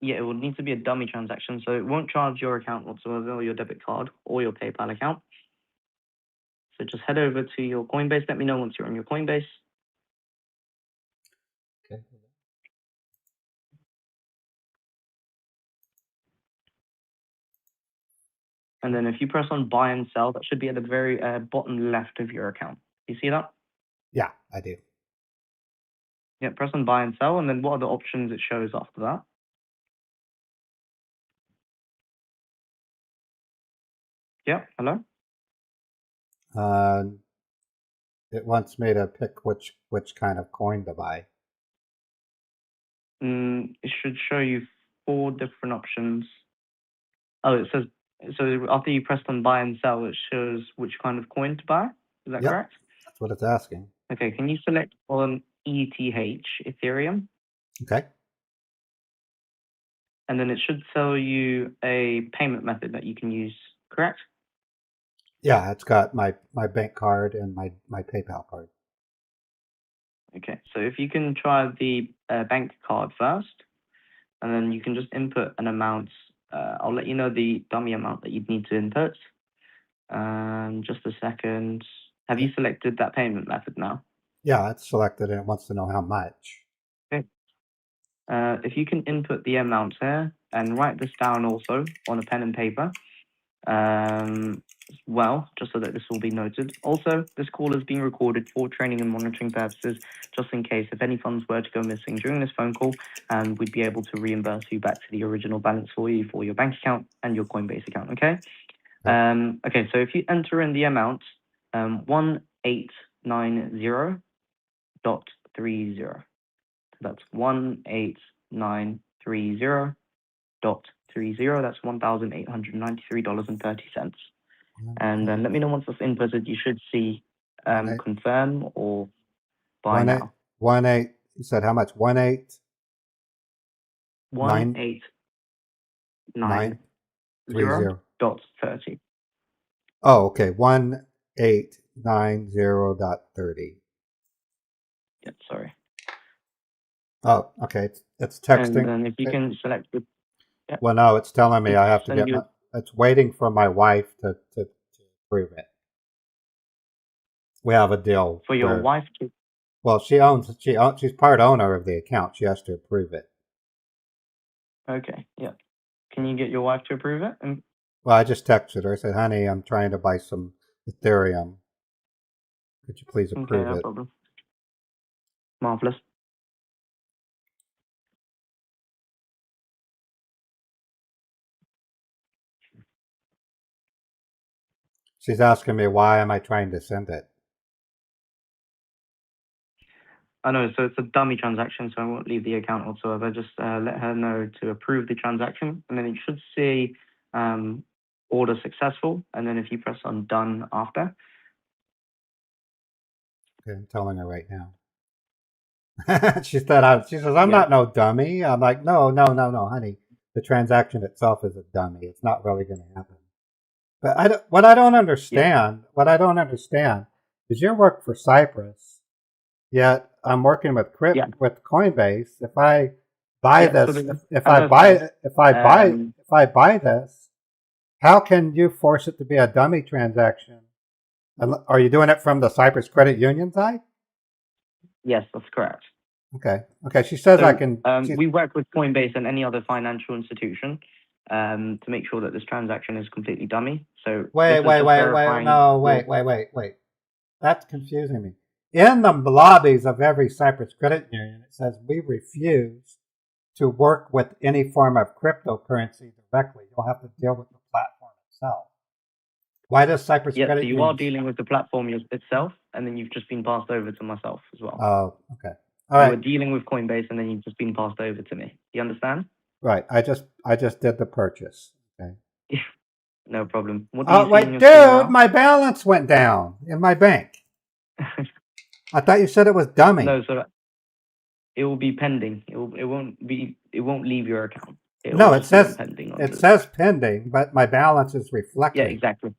Yeah, it will need to be a dummy transaction, so it won't charge your account whatsoever, or your debit card, or your PayPal account. So just head over to your Coinbase. Let me know once you're on your Coinbase. Okay. And then if you press on buy and sell, that should be at the very bottom left of your account. You see that? Yeah, I do. Yeah, press on buy and sell, and then what are the options it shows after that? Yeah, hello? It wants me to pick which kind of coin to buy. It should show you 4 different options. Oh, it says, so after you pressed on buy and sell, it shows which kind of coin to buy. Is that Yep. correct? That's what it's asking. Okay, can you select on ETH, Ethereum? Okay. And then it should tell you a payment method that you can use, correct? Yeah, it's got my bank card and my PayPal card. Okay, so if you can try the bank card first, and then you can just input an amount. I'll let you know the dummy amount that you'd need to input. Just a second. Have you selected that payment method now? Yeah, it's selected and it wants to know how much. Okay. If you can input the amount here and write this down also on a pen and paper, well, just so that this will be noted. Also, this call is being recorded for training and monitoring purposes, just in case if any funds were to go missing during this phone call, and we'd be able to reimburse you back to the original balance for you for your bank account and your Coinbase account, okay? Yep. Okay, so if you enter in the amount, 1890.30. That's 18930.30. That's $1,893.30. And then let me know once that's inputted. You should see confirm or buy now. 18. You said how much? 18. 990 930. dot 30. Oh, okay. 1890.30. Yep, sorry. Oh, okay. It's And texting. then if you can select the, yep, Well, no, it's telling me I have to send get you my. It's waiting for my wife to approve it. We have a deal for your where, wife to. well, she's part owner of the account. She has to approve it. Okay, yeah. Can you get your wife to approve it? And Well, I just texted her. I said, "Honey, I'm trying to buy some Ethereum. Could you please okay, approve no it?" problem. Marvelous. She's asking me why am I trying to send it. I know, so it's a dummy transaction, so I won't leave the account whatsoever. Just let her know to approve the transaction, and then it should say order successful, and then if you press on done after. Okay, I'm telling her right now. She said, she says, I'm Yeah. not no dummy. I'm like, no, honey. The transaction itself is a dummy. It's not really going to happen. But what I don't understand is you work for Cyprus, yet I'm working with Yeah. with Coinbase. If I buy Yeah, so this, the- if I I know buy that. if I buy this, how can you force it to be a dummy transaction? Are you doing it from the Cyprus Credit Union side? Yes, that's correct. Okay. She says I So can. we work with Coinbase and any other financial institution to make sure that this transaction is completely dummy. So Wait, this is just verifying. no, wait. That's confusing me. In the lobbies of every Cyprus credit union, it says we refuse to work with any form of cryptocurrency directly. You'll have to deal with the platform itself. Why does Cyprus Yeah, so Credit you Union? are dealing with the platform itself, and then you've just been passed over to myself as well. Oh, okay. All You were right. dealing with Coinbase, and then you've just been passed over to me. You understand? Right. I just did the purchase. Okay. No problem. What do you Oh, see wait, in your screen dude, now? my balance went down in my bank. I thought you said it was dummy. No, so it will be pending. It won't leave your account. It No, will it just be on says pending on it the. says pending, but my balance is Yeah, reflecting. exactly.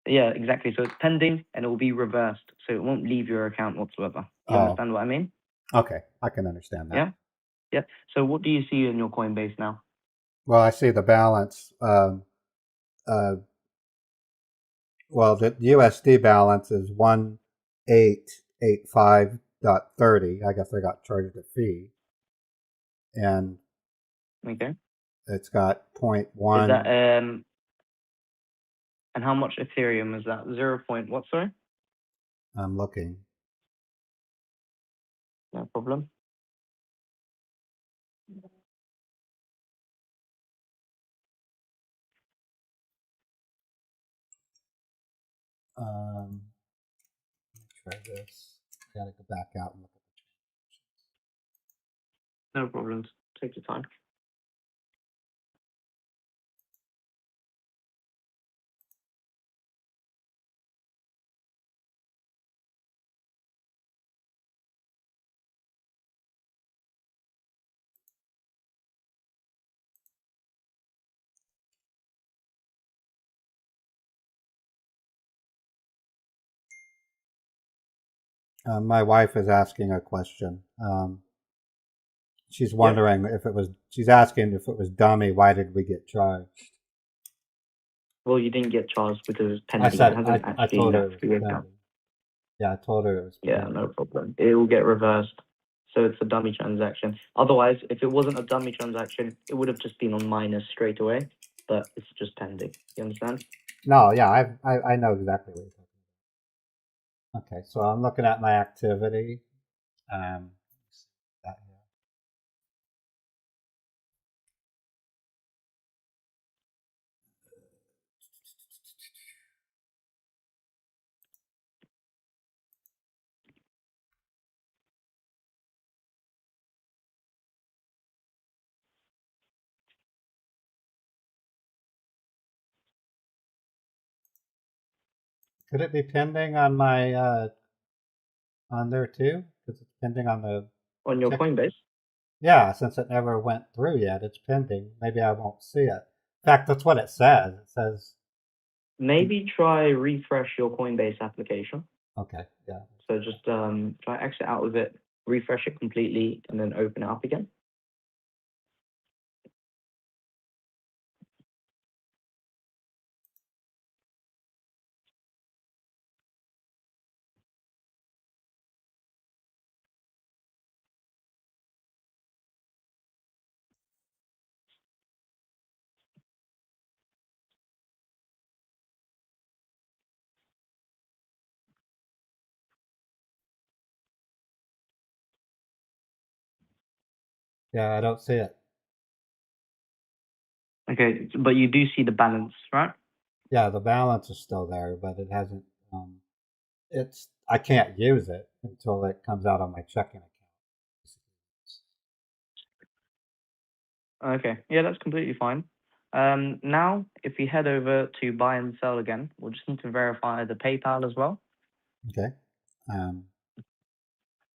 Yeah, exactly. So it's pending, and it will be reversed, so it won't leave your account whatsoever. You understand what I mean? Okay, I can understand that. Yeah. Yeah. So what do you see in your Coinbase now? Well, I see the balance. Well, the USD balance is 1885.30. I guess I got charged a fee, and Okay. it's got Is 0.1. that and how much Ethereum is that? 0. What? Sorry. I'm looking. No problem. Let me try this. I gotta go back out and look at No problems. Take your time. my wife is asking a question. She's wondering if it was. She's asking if it was dummy. Why did we get charged? Well, you didn't get charged because it's pending. I said It hasn't I actually told her left it the was account. pending. Yeah, I told her it was Yeah, pending. no problem. It will get reversed. So it's a dummy transaction. Otherwise, if it wasn't a dummy transaction, it would have just been on minus straight away. But it's just pending. You understand? No, yeah, I know exactly what you're talking about. Okay, so I'm looking at my activity. That here. Could it be pending on my on there too? Because it's pending on the On your check. Coinbase? Yeah, since it never went through yet, it's pending. Maybe I won't see it. In fact, that's what it says. It says, Maybe try refresh your Coinbase application. okay, yeah. So just try exit out of it, refresh it completely, and then open it up again. Yeah, I don't see it. Okay, but you do see the balance, right? Yeah, the balance is still there, but it hasn't. I can't use it until it comes out on my checking account. Okay, yeah, that's completely fine. Now, if we head over to buy and sell again, we'll just need to verify the PayPal as well. Okay.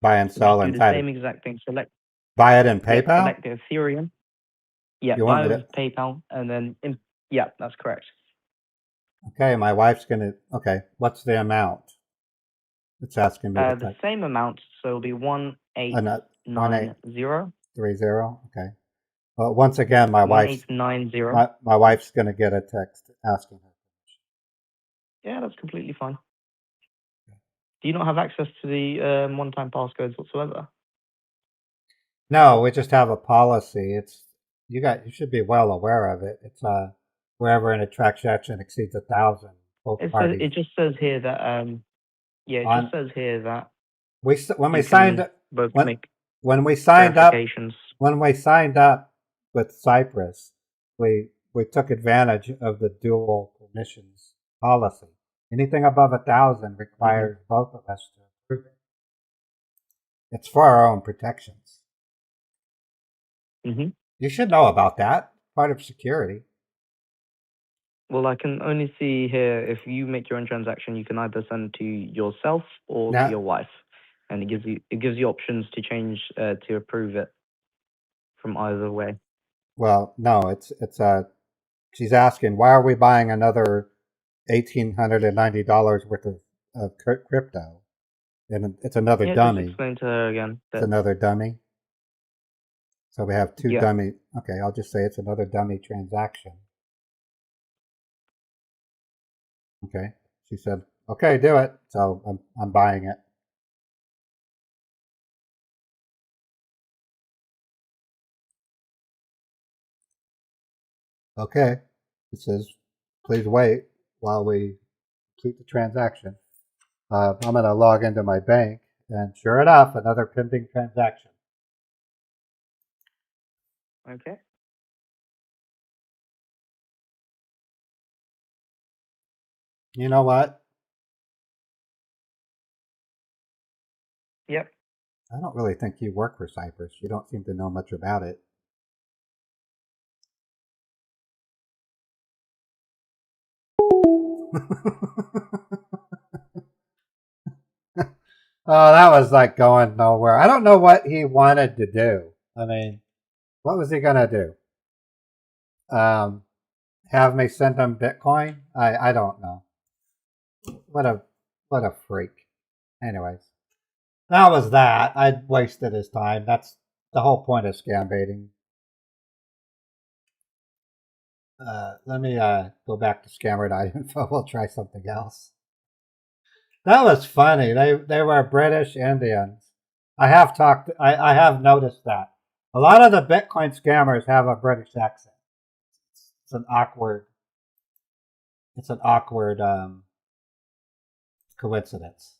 Buy and So sell just do and the try same to exact thing. Select, buy it in yeah, PayPal. select the Ethereum. Yeah, You want buy me with to? PayPal, and then yeah, that's correct. Okay, my wife's gonna. Okay, what's the amount? It's asking me to The type. same amount, so it'll be 1890. 1830. Okay. Well, once again, my wife's 1890. my wife's gonna get a text asking her. Yeah, that's completely fine. Do you not have access to the one-time passcodes whatsoever? No, we just have a policy. It's you should be well aware of it. It's wherever an transaction exceeds 1,000, both parties It just says here that yeah, it just on says here that when we you signed can both when make when we signed up verifications. when we signed up with Cyprus, we took advantage of the dual permissions policy. Anything above 1,000 requires both of us to approve it. It's for our own protections. Hmm. You should know about that. Part of security. Well, I can only see here if you make your own transaction, you can either send to yourself or to Now, your wife, and it gives you options to change to approve it from either way. well, no, it's she's asking why are we buying another $1,890 worth of crypto, and it's another Yeah, just dummy. explain to her again It's that another dummy. So we have two yeah. dummy. Okay, I'll just say it's another dummy transaction. Okay, she said, okay, do it. So I'm buying it. Okay, it says, please wait while we complete the transaction. I'm going to log into my bank, and sure enough, another pending transaction. Okay. You know what? Yep. I don't really think you work for Cyprus. You don't seem to know much about it. Oh, that was like going nowhere. I don't know what he wanted to do. I mean, what was he gonna do? Have me send him Bitcoin? I don't know. What a freak. Anyways, that was that. I wasted his time. That's the whole point of scam baiting. Let me go back to scammer.info. We'll try something else. That was funny. They were British Indians. I have noticed that. A lot of the Bitcoin scammers have a British accent. It's an awkward coincidence.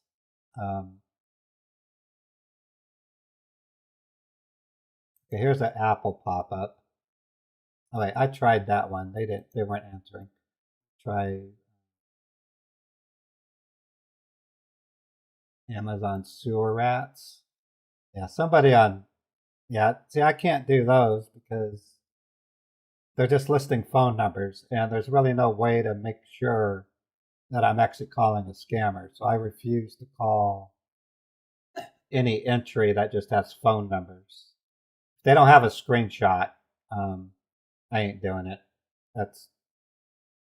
Okay, here's an Apple pop-up. Oh wait, I tried that one. They weren't answering. Try Amazon sewer rats. Yeah, somebody on see, I can't do those because they're just listing phone numbers, and there's really no way to make sure that I'm actually calling a scammer. So I refuse to call any entry that just has phone numbers. If they don't have a screenshot, I ain't doing it. That's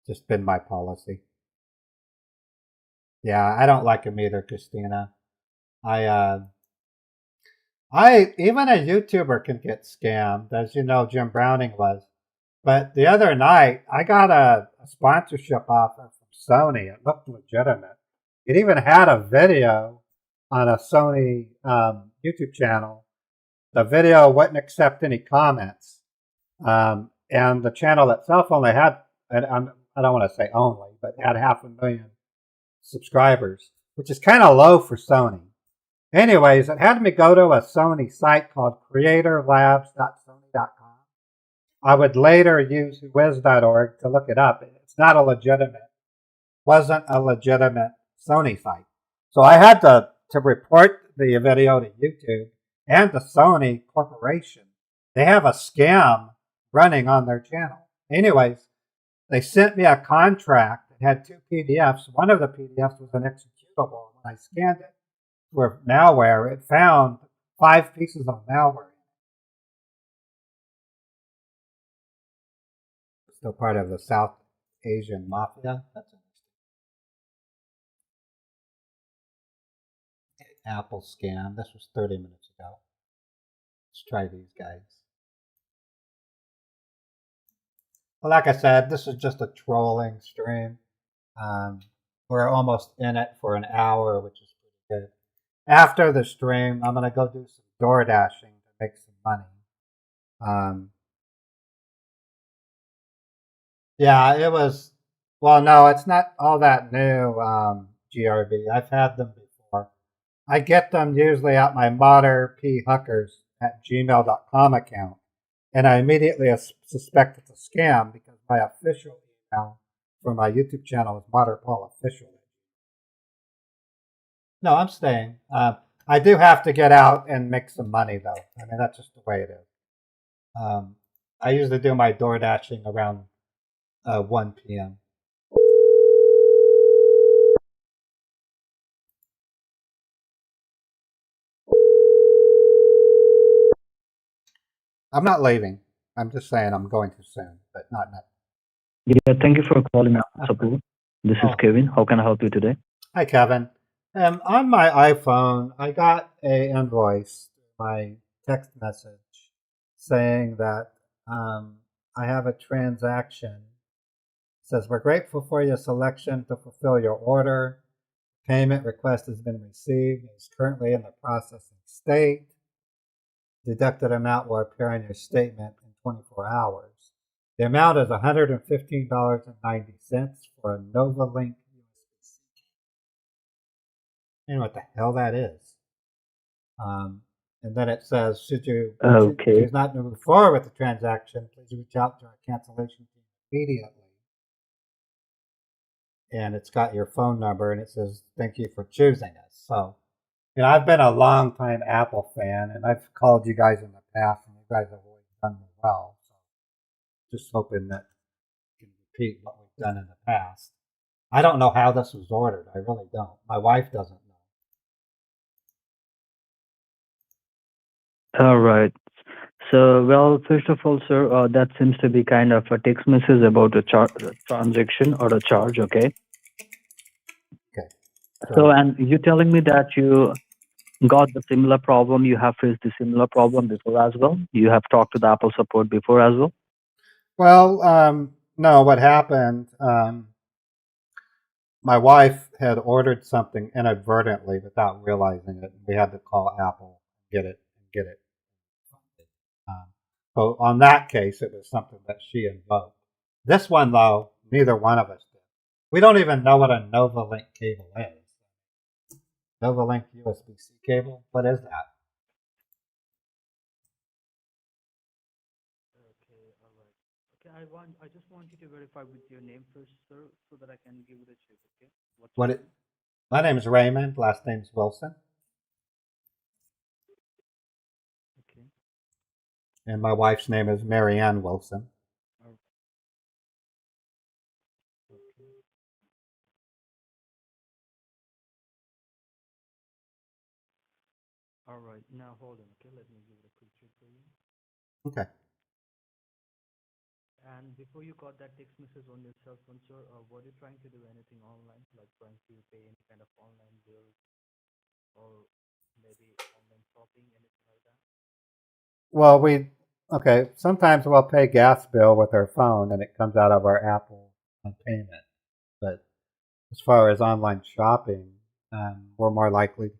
just been my policy. Yeah, I don't like them either, Christina. I even a YouTuber can get scammed, as you know, Jim Browning was. But the other night, I got a sponsorship offer from Sony. It looked legitimate. It even had a video on a Sony YouTube channel. The video wouldn't accept any comments. And the channel itself only had, and I don't want to say only, but had 500,000 subscribers, which is kind of low for Sony. Anyways, it had me go to a Sony site called creatorlabs.sony.com. I would later use whiz.org to look it up. It's not a legitimate, wasn't a legitimate Sony site. So I had to report the video to YouTube and the Sony Corporation. They have a scam running on their channel. Anyways, they sent me a contract that had 2 PDFs. One of the PDFs was an executable. When I scanned it for malware, it found 5 pieces of malware. Still part of the South Asian mafia. That's interesting. Apple scam. This was 30 minutes ago. Let's try these guys. Well, like I said, this is just a trolling stream. We're almost in it for an hour, which is pretty good. After the stream, I'm going to go do some door dashing to make some money. Yeah, it was, well, no, it's not all that new, GRB. I've had them before. I get them usually at my modderphuckers@gmail.com account, and I immediately suspect it's a scam because my official email for my YouTube channel is modderpaulofficial. No, I'm staying. I do have to get out and make some money, though. I mean, that's just the way it is. I usually do my door dashing around 1 p.m. I'm not leaving. I'm just saying I'm going too soon, but not. Yeah, thank you for calling support. This is Oh. Kevin. How can I help you today? Hi, Kevin. On my iPhone, I got a invoice, my text message, saying that I have a transaction. It says, we're grateful for your selection to fulfill your order. Payment request has been received and is currently in the processing state. Deducted amount will appear on your statement in 24 hours. The amount is $115.90 for a NovaLink USB-C. I don't know what the hell that is. And then it says, should you choose not to move forward with the transaction, please reach out to our cancellation team immediately. And it's got your phone number, and it says, thank you for choosing us. So, you know, I've been a long time Apple fan, and I've called you guys in the past, and you guys have always done me well. So, just hoping that we can repeat what we've done in the past. I don't know how this was ordered. I really don't. My wife doesn't know. All right. So, well, first of all, sir, that seems to be kind of a text message about a transaction or a charge, okay? Okay. So, and you're telling me that you got the similar problem, you have faced the similar problem before as well? You have talked to the Apple support before as well? Well, no, what happened, my wife had ordered something inadvertently without realizing it. We had to call Apple, get it. So on that case, it was something that she invoked. This one, though, neither one of us did. We don't even know what a NovaLink cable is. NovaLink USB-C cable? What is that? Okay, all right. Okay, I just want you to verify with your name first, sir, so that I can give it a check, okay? My name is Raymond, last name is Wilson. Okay. And my wife's name is Marianne Wilson. Okay. All right. Now hold on. Okay, let me give it a quick check for you. Okay. And before you got that text message on your cell phone, sir, were you trying to do anything online, like trying to pay any kind of online bills or maybe online shopping, anything like that? Well, okay. Sometimes we'll pay gas bill with our phone, and it comes out of our Apple payment. But as far as online shopping, we're more likely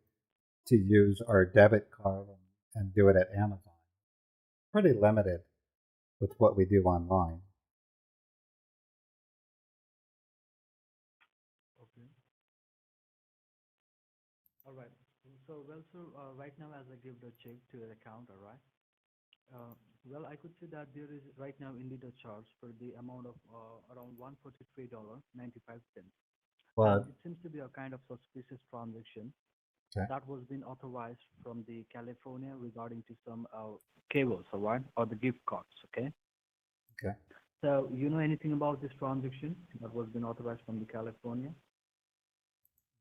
to use our debit card and do it at Amazon. Pretty limited with what we do online. Okay. All right. So, well, sir, right now, as I give the check to your account, all right. Well, I could see that there is right now indeed a charge for the amount of around $143.95. And Well, it seems to be a kind of suspicious transaction okay. that was being authorized from the California regarding to some cables, all right, or the gift cards, okay? Okay. So, you know anything about this transaction that was being authorized from the California?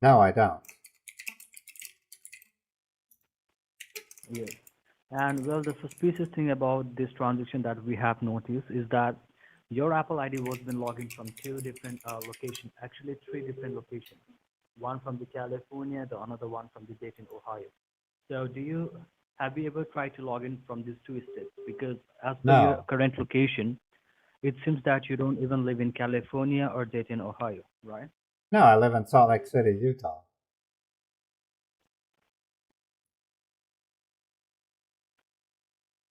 No, I don't. Yes. And well, the suspicious thing about this transaction that we have noticed is that your Apple ID was been logged in from two different locations, actually three different locations. One from the California, the another one from the Dayton, Ohio. So have you ever tried to log in from these two states? Because as per your No. current location, it seems that you don't even live in California or Dayton, Ohio, right? No, I live in Salt Lake City, Utah.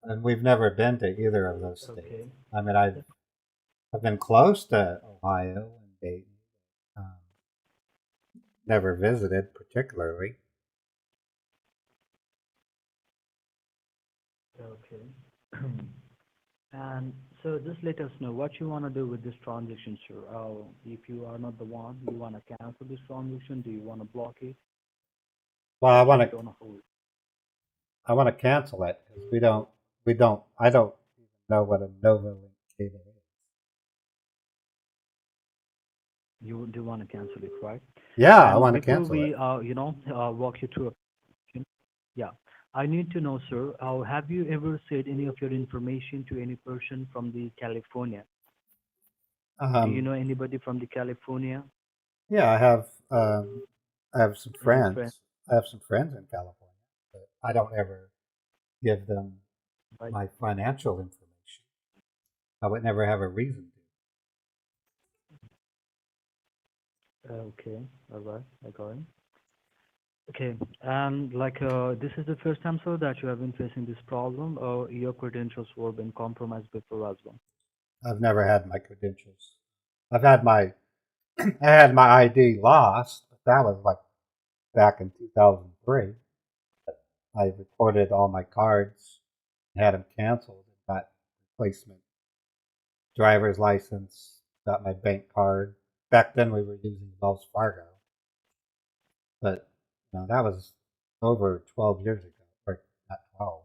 And we've never been to either of those states. Okay. I mean, I've been close to Ohio and Dayton. Um, never visited particularly. Okay. And so just let us know what you want to do with this transaction, sir. If you are not the one, you want to cancel this transaction? Do you want to block it? Well, I want Put it to on a hold. cancel it because I don't even know what a Novalink cable is. You do want to cancel it, right? Yeah, I And want to before cancel it. we, walk you through, yeah, I need to know, sir, have you ever said any of your information to any person from the California? Do you Um, know anybody from the California? yeah, I have some Any friend? friends. I have some friends in California, but I don't ever give them Right. my financial information. I would never have a reason Okay, all right, I got it. Okay, and like this is the first time, sir, that you have been facing this problem, or your credentials were been compromised before as well? to. I've never had my credentials. I've had my I had my ID lost, but that was like back in 2003. I reported all my cards, had them canceled, and got replacement driver's license, got my bank card. Back then we were using Wells Fargo, but that was over 12 years ago, or not 12,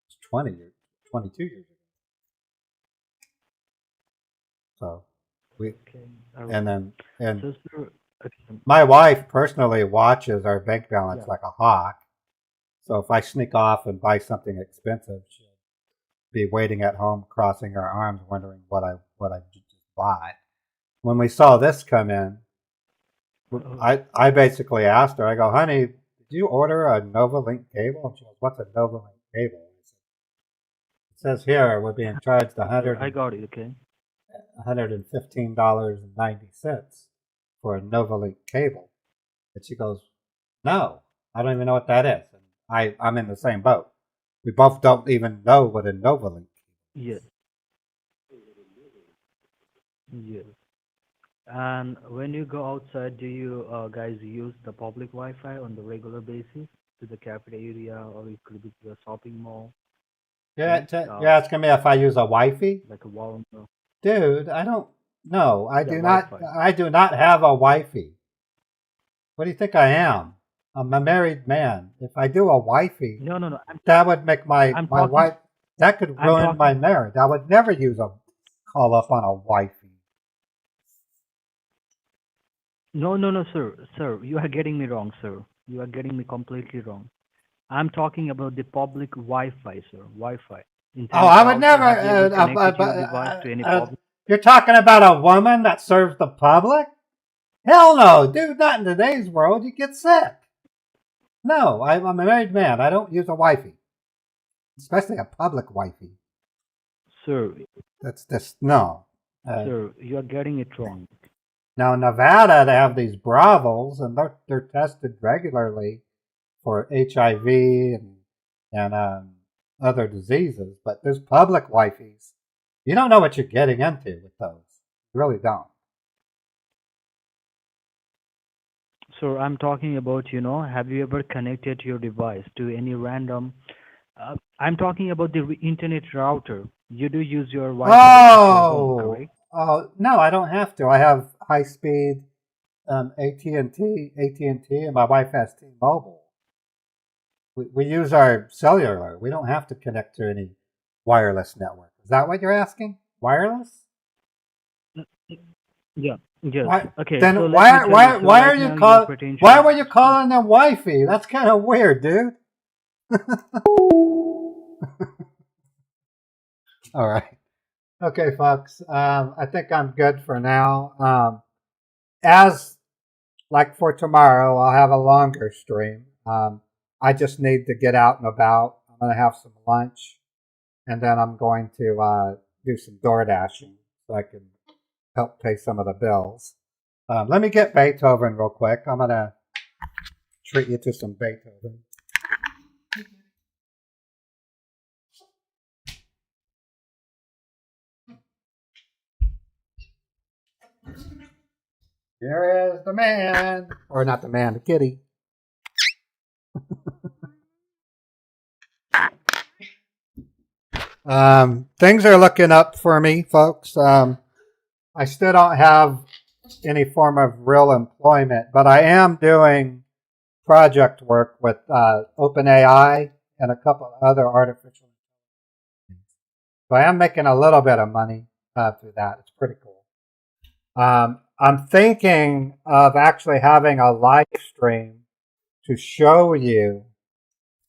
it's 20 years, 22 years ago. So we, Okay, all right. and then, and So, sir, okay, my wife personally watches our bank balance yeah, like a hawk. So if I sneak off and buy something expensive, she'll be waiting at home, crossing her arms, wondering what I just bought. When we saw this come in, uh, I basically asked her. I go, honey, did you order a Novalink cable? And she goes, what's a Novalink cable? It says here we're being charged sir, I got it. Okay. $115.90 for a Novalink cable. And she goes, no, I don't even know what that is. And I'm in the same boat. We both don't even know what a Novalink Yes, yes. And when you go outside, do you guys use the public Wi-Fi on the regular basis to the cafeteria, or it could be to the shopping mall? You're, Okay, you're asking me if I use a Wi-Fi? like a wall, Dude, I don't. No, yeah, Wi-Fi. I do not have a Wi-Fi. What do you think I am? I'm a married man. If I do a Wi-Fi, No, no, no. that would make I'm my talking. wife. That could I'm ruin my talking. marriage. I would never use a call up on a Wi-Fi. No, no, no, sir. Sir, you are getting me wrong, sir. You are getting me completely wrong. I'm talking about the public Wi-Fi, sir. Wi-Fi. Oh, internet I would router? never. Have you ever connected your device to any public? You're talking about a woman that serves the public? Hell no, dude, not in today's world. You get sick. No, I'm a married man. I don't use a wifey, especially a public wifey. Sir, That's just, no. sir, you are getting it wrong. Now, in Nevada, they have these brothels, and they're tested regularly for HIV and other diseases. But there's public wifeys. You don't know what you're getting into with those. You really don't. So I'm talking about, have you ever connected your device to any random? I'm talking about the internet router. You do use your Wi-Fi at your home, correct? Oh, no, I don't have to. I have high speed AT&T, and my wife has T-Mobile. We use our cellular. We don't have to connect to any wireless network. Is that what you're asking? Wireless? Yeah. Yes. Why, Okay. then So let why me tell why you. So why right are you now call your why potential. were you calling them wifey? That's kind of weird, dude. All right. Okay, folks. I think I'm good for now. As like for tomorrow, I'll have a longer stream. I just need to get out and about. I'm going to have some lunch, and then I'm going to do some door dashing so I can help pay some of the bills. Let me get Beethoven real quick. I'm going to treat you to some Beethoven. Here is the man, or not the man, the kitty. Things are looking up for me, folks. I still don't have any form of real employment, but I am doing project work with OpenAI and a couple of other artificial intelligence. So I am making a little bit of money through that. It's pretty cool. I'm thinking of actually having a live stream to show you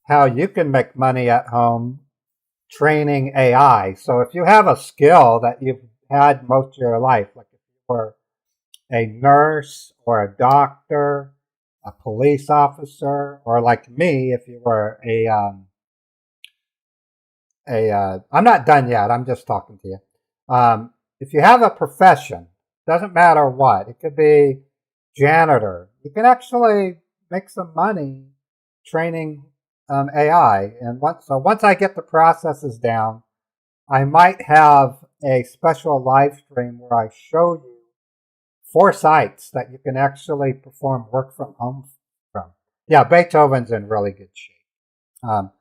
how you can make money at home training AI. So if you have a skill that you've had most of your life, like if you were a nurse or a doctor, a police officer, or like me, if you were I'm not done yet. I'm just talking to you. If you have a profession, doesn't matter what, it could be janitor. You can actually make some money training AI. And once I get the processes down, I might have a special live stream where I show you 4 sites that you can actually perform work from home from. Yeah, Beethoven's in really good shape.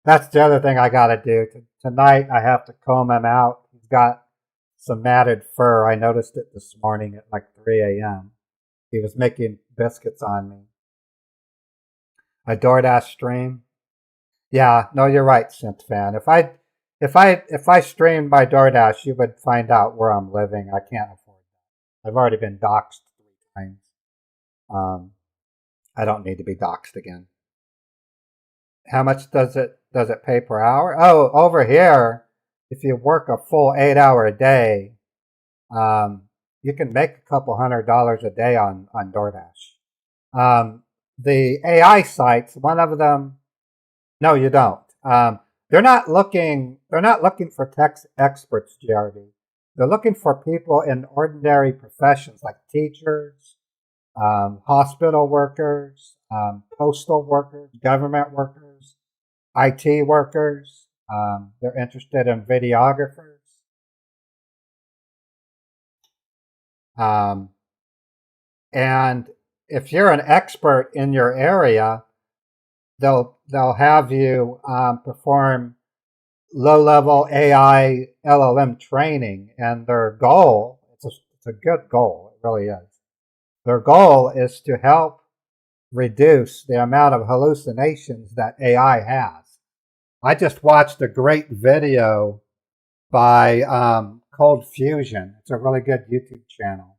That's the other thing I got to do. Tonight I have to comb him out. He's got some matted fur. I noticed it this morning at like 3 a.m. He was making biscuits on me. A DoorDash stream. Yeah, no, you're right, Synth fan. If I streamed by DoorDash, you would find out where I'm living. I can't afford that. I've already been doxxed 3 times. I don't need to be doxxed again. How much does it pay per hour? Oh, over here, if you work a full 8-hour a day, you can make a couple $100 a day on DoorDash. The AI sites, one of them, no, you don't. They're not looking for tech experts, JRD. They're looking for people in ordinary professions like teachers, hospital workers, postal workers, government workers, IT workers. They're interested in videographers. And if you're an expert in your area, they'll have you perform low-level AI LLM training, and their goal, it's a good goal, it really is. Their goal is to help reduce the amount of hallucinations that AI has. I just watched a great video by Cold Fusion. It's a really good YouTube channel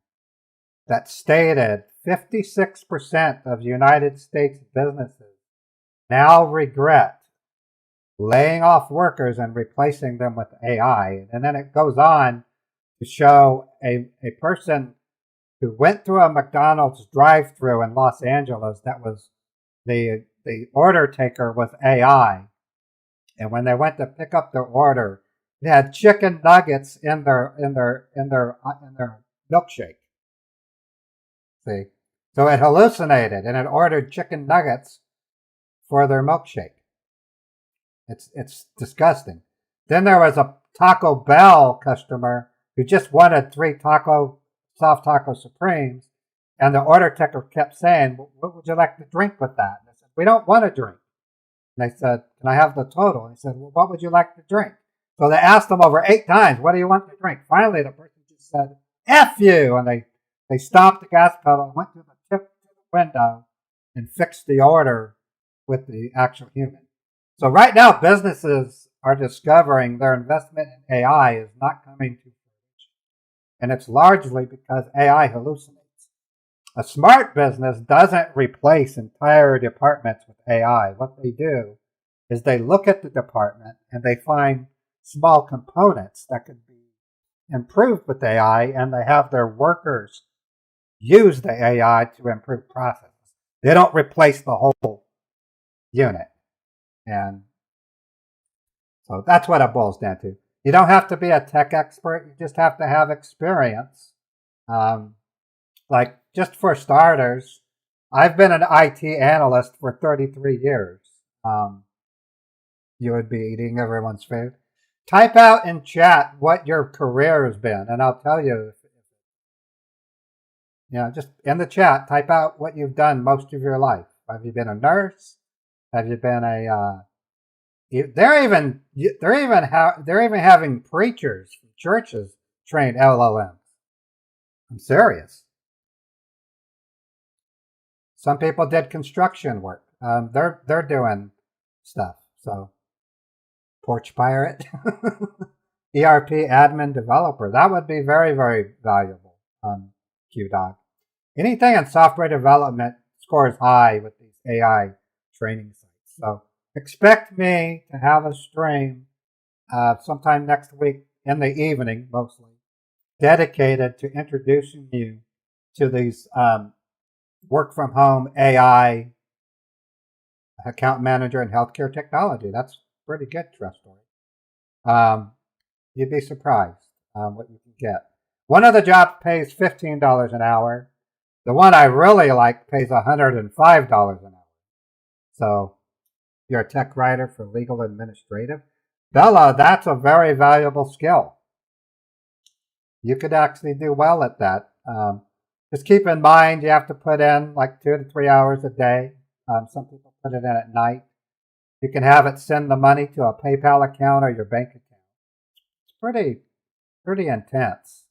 that stated 56% of United States businesses now regret laying off workers and replacing them with AI. And then it goes on to show a person who went through a McDonald's drive-through in Los Angeles that was the order taker was AI. And when they went to pick up their order, they had chicken nuggets in their milkshake. See? So it hallucinated and it ordered chicken nuggets for their milkshake. It's disgusting. Then there was a Taco Bell customer who just wanted 3 soft taco supremes, and the order taker kept saying, "What would you like to drink with that?" And they said, "We don't want a drink." And they said, "Can I have the total?" And he said, "Well, what would you like to drink?" So they asked them over 8 times, "What do you want to drink?" Finally, the person just said, "F you!" And they stopped the gas pedal, went to the tip to the window, and fixed the order with the actual human. So right now, businesses are discovering their investment in AI is not coming to fruition. And it's largely because AI hallucinates. A smart business doesn't replace entire departments with AI. What they do is they look at the department and they find small components that could be improved with AI, and they have their workers use the AI to improve processes. They don't replace the whole unit. And so that's what it boils down to. You don't have to be a tech expert. You just have to have experience. Like, just for starters, I've been an IT analyst for 33 years. You would be eating everyone's food. Type out in chat what your career has been, and I'll tell you. Just in the chat, type out what you've done most of your life. Have you been a nurse? Have you been a they're even having preachers from churches train LLMs. I'm serious. Some people did construction work. They're doing stuff. So, Porch Pirate, ERP admin developer. That would be very, very valuable on QDog. Anything in software development scores high with these AI training sites. So expect me to have a stream sometime next week in the evening, mostly, dedicated to introducing you to these work-from-home AI account manager and healthcare technology. That's pretty good, trust story. You'd be surprised what you can get. One of the jobs pays $15 an hour. The one I really like pays $105 an hour. So, if you're a tech writer for legal administrative, Bella, that's a very valuable skill. You could actually do well at that. Just keep in mind, you have to put in like 2 to 3 hours a day. Some people put it in at night. You can have it send the money to a PayPal account or your bank account. It's pretty intense.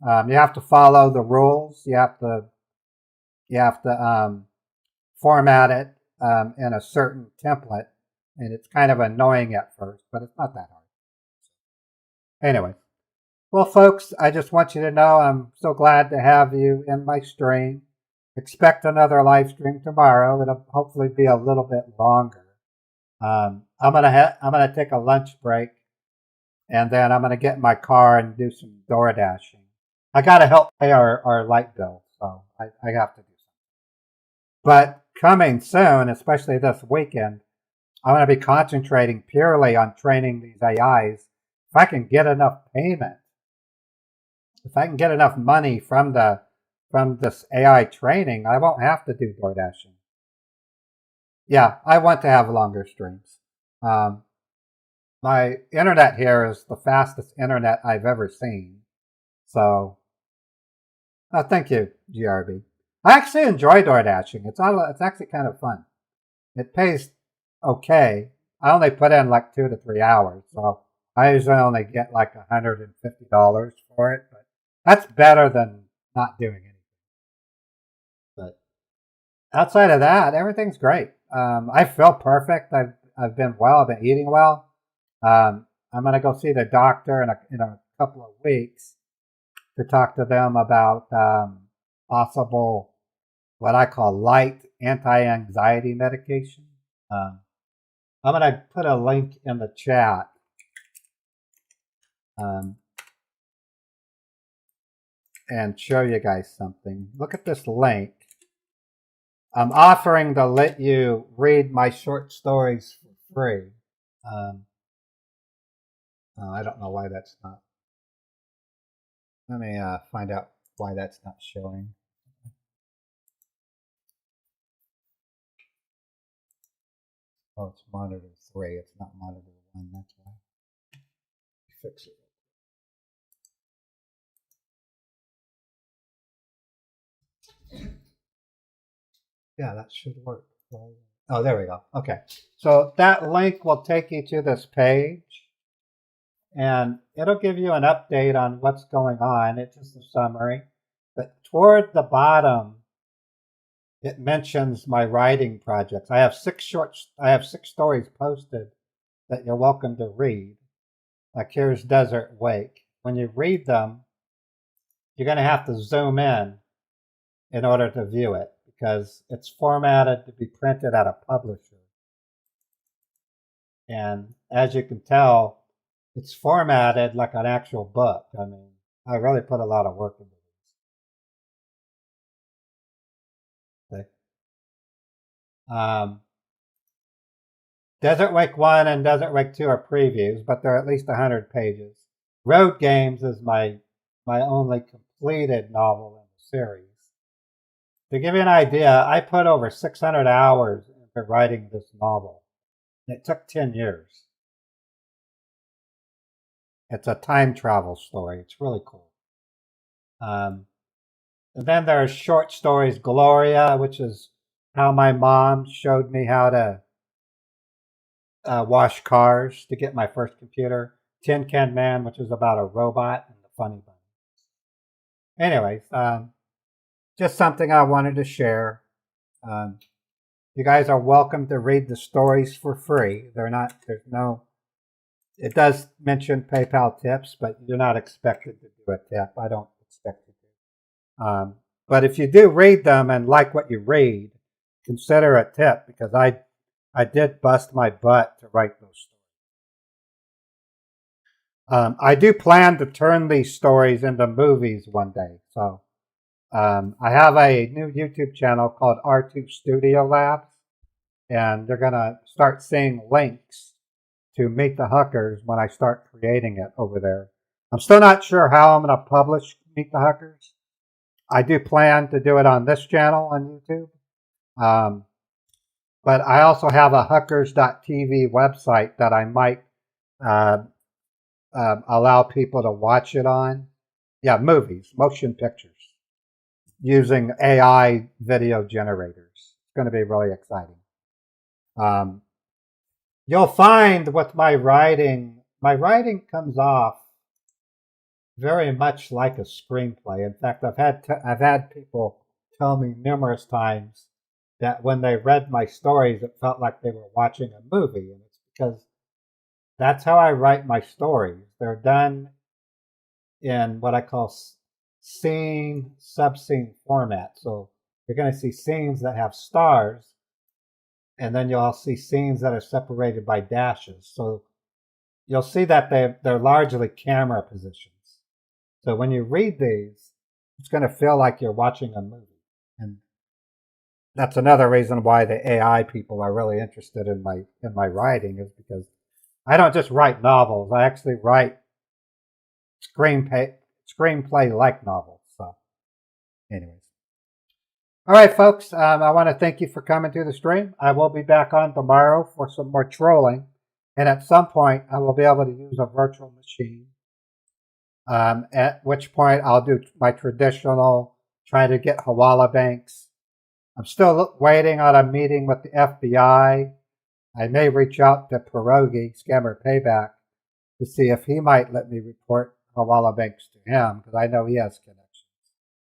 You have to follow the rules. You have to format it in a certain template, and it's kind of annoying at first, but it's not that hard. Anyway, well, folks, I just want you to know I'm so glad to have you in my stream. Expect another live stream tomorrow. It'll hopefully be a little bit longer. I'm gonna take a lunch break, and then I'm gonna get in my car and do some door dashing. I gotta help pay our light bill, so I have to do something. But coming soon, especially this weekend, I'm gonna be concentrating purely on training these AIs. If I can get enough payment, if I can get enough money from this AI training, I won't have to do door dashing. Yeah, I want to have longer streams. My internet here is the fastest internet I've ever seen. So, thank you, GRB. I actually enjoy door dashing. It's actually kind of fun. It pays okay. I only put in like 2 to 3 hours, so I usually only get like $150 for it. But that's better than not doing anything. But outside of that, everything's great. I feel perfect. I've been well. I've been eating well. I'm gonna go see the doctor in a couple of weeks to talk to them about possible what I call light anti-anxiety medication. I'm going to put a link in the chat. And show you guys something. Look at this link. I'm offering to let you read my short stories for free. I don't know why that's not. Let me find out why that's not showing. Oh, it's monitor 3. It's not monitor 1. That's why. Fix it. Yeah, that should work. Oh, there we go. Okay. So that link will take you to this page, and it'll give you an update on what's going on. It's just a summary. But toward the bottom, it mentions my writing projects. I have 6 stories posted that you're welcome to read. Like here's Desert Wake. When you read them, you're going to have to zoom in order to view it, because it's formatted to be printed at a publisher. And as you can tell, it's formatted like an actual book. I mean, I really put a lot of work into this. Okay. Desert Wake 1 and Desert Wake 2 are previews, but they're at least 100 pages. Road Games is my only completed novel in the series. To give you an idea, I put over 600 hours into writing this novel. It took 10 years. It's a time travel story. It's really cool. And then there's short stories, Gloria, which is how my mom showed me how to wash cars to get my first computer. Tin Can Man, which is about a robot, and the Funny Bunny. Anyways, just something I wanted to share. You guys are welcome to read the stories for free. It does mention PayPal tips, but you're not expected to do a tip. I don't expect you to. But if you do read them and like what you read, consider a tip, because I did bust my butt to write those stories. I do plan to turn these stories into movies one day. So I have a new YouTube channel called R2 Studio Labs, and they're going to start seeing links to Meet the Huckers when I start creating it over there. I'm still not sure how I'm going to publish Meet the Huckers. I do plan to do it on this channel on YouTube. But I also have a Huckers.tv website that I might allow people to watch it on. Yeah, movies, motion pictures, using AI video generators. It's going to be really exciting. You'll find with my writing comes off very much like a screenplay. In fact, I've had people tell me numerous times that when they read my stories, it felt like they were watching a movie, and it's because that's how I write my stories. They're done in what I call scene, sub-scene format. So you're going to see scenes that have stars, and then you'll see scenes that are separated by dashes. So you'll see that they're largely camera positions. So when you read these, it's going to feel like you're watching a movie. And that's another reason why the AI people are really interested in my writing, is because I don't just write novels. I actually write screenplay-like novels. So anyways. All right, folks, I want to thank you for coming to the stream. I will be back on tomorrow for some more trolling. And at some point, I will be able to use a virtual machine. At which point, I'll do my traditional, try to get Hawala banks. I'm still waiting on a meeting with the FBI. I may reach out to Pierogi, Scammer Payback, to see if he might let me report Hawala banks to him, because I know he has connections.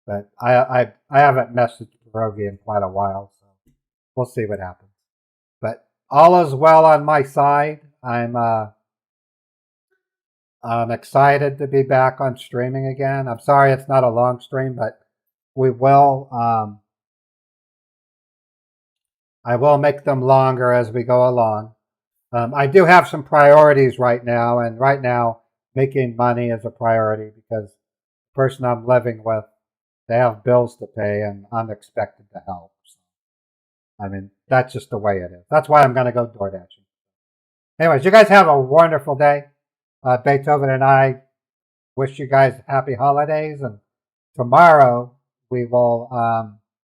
But I haven't messaged Pierogi in quite a while, so we'll see what happens. But all is well on my side. I'm excited to be back on streaming again. I'm sorry it's not a long stream, but we will. I will make them longer as we go along. I do have some priorities right now, and right now making money is a priority because the person I'm living with, they have bills to pay, and I'm expected to help. So, I mean, that's just the way it is. That's why I'm going to go door dashing. Anyways, you guys have a wonderful day. Beethoven and I wish you guys happy holidays, and tomorrow we will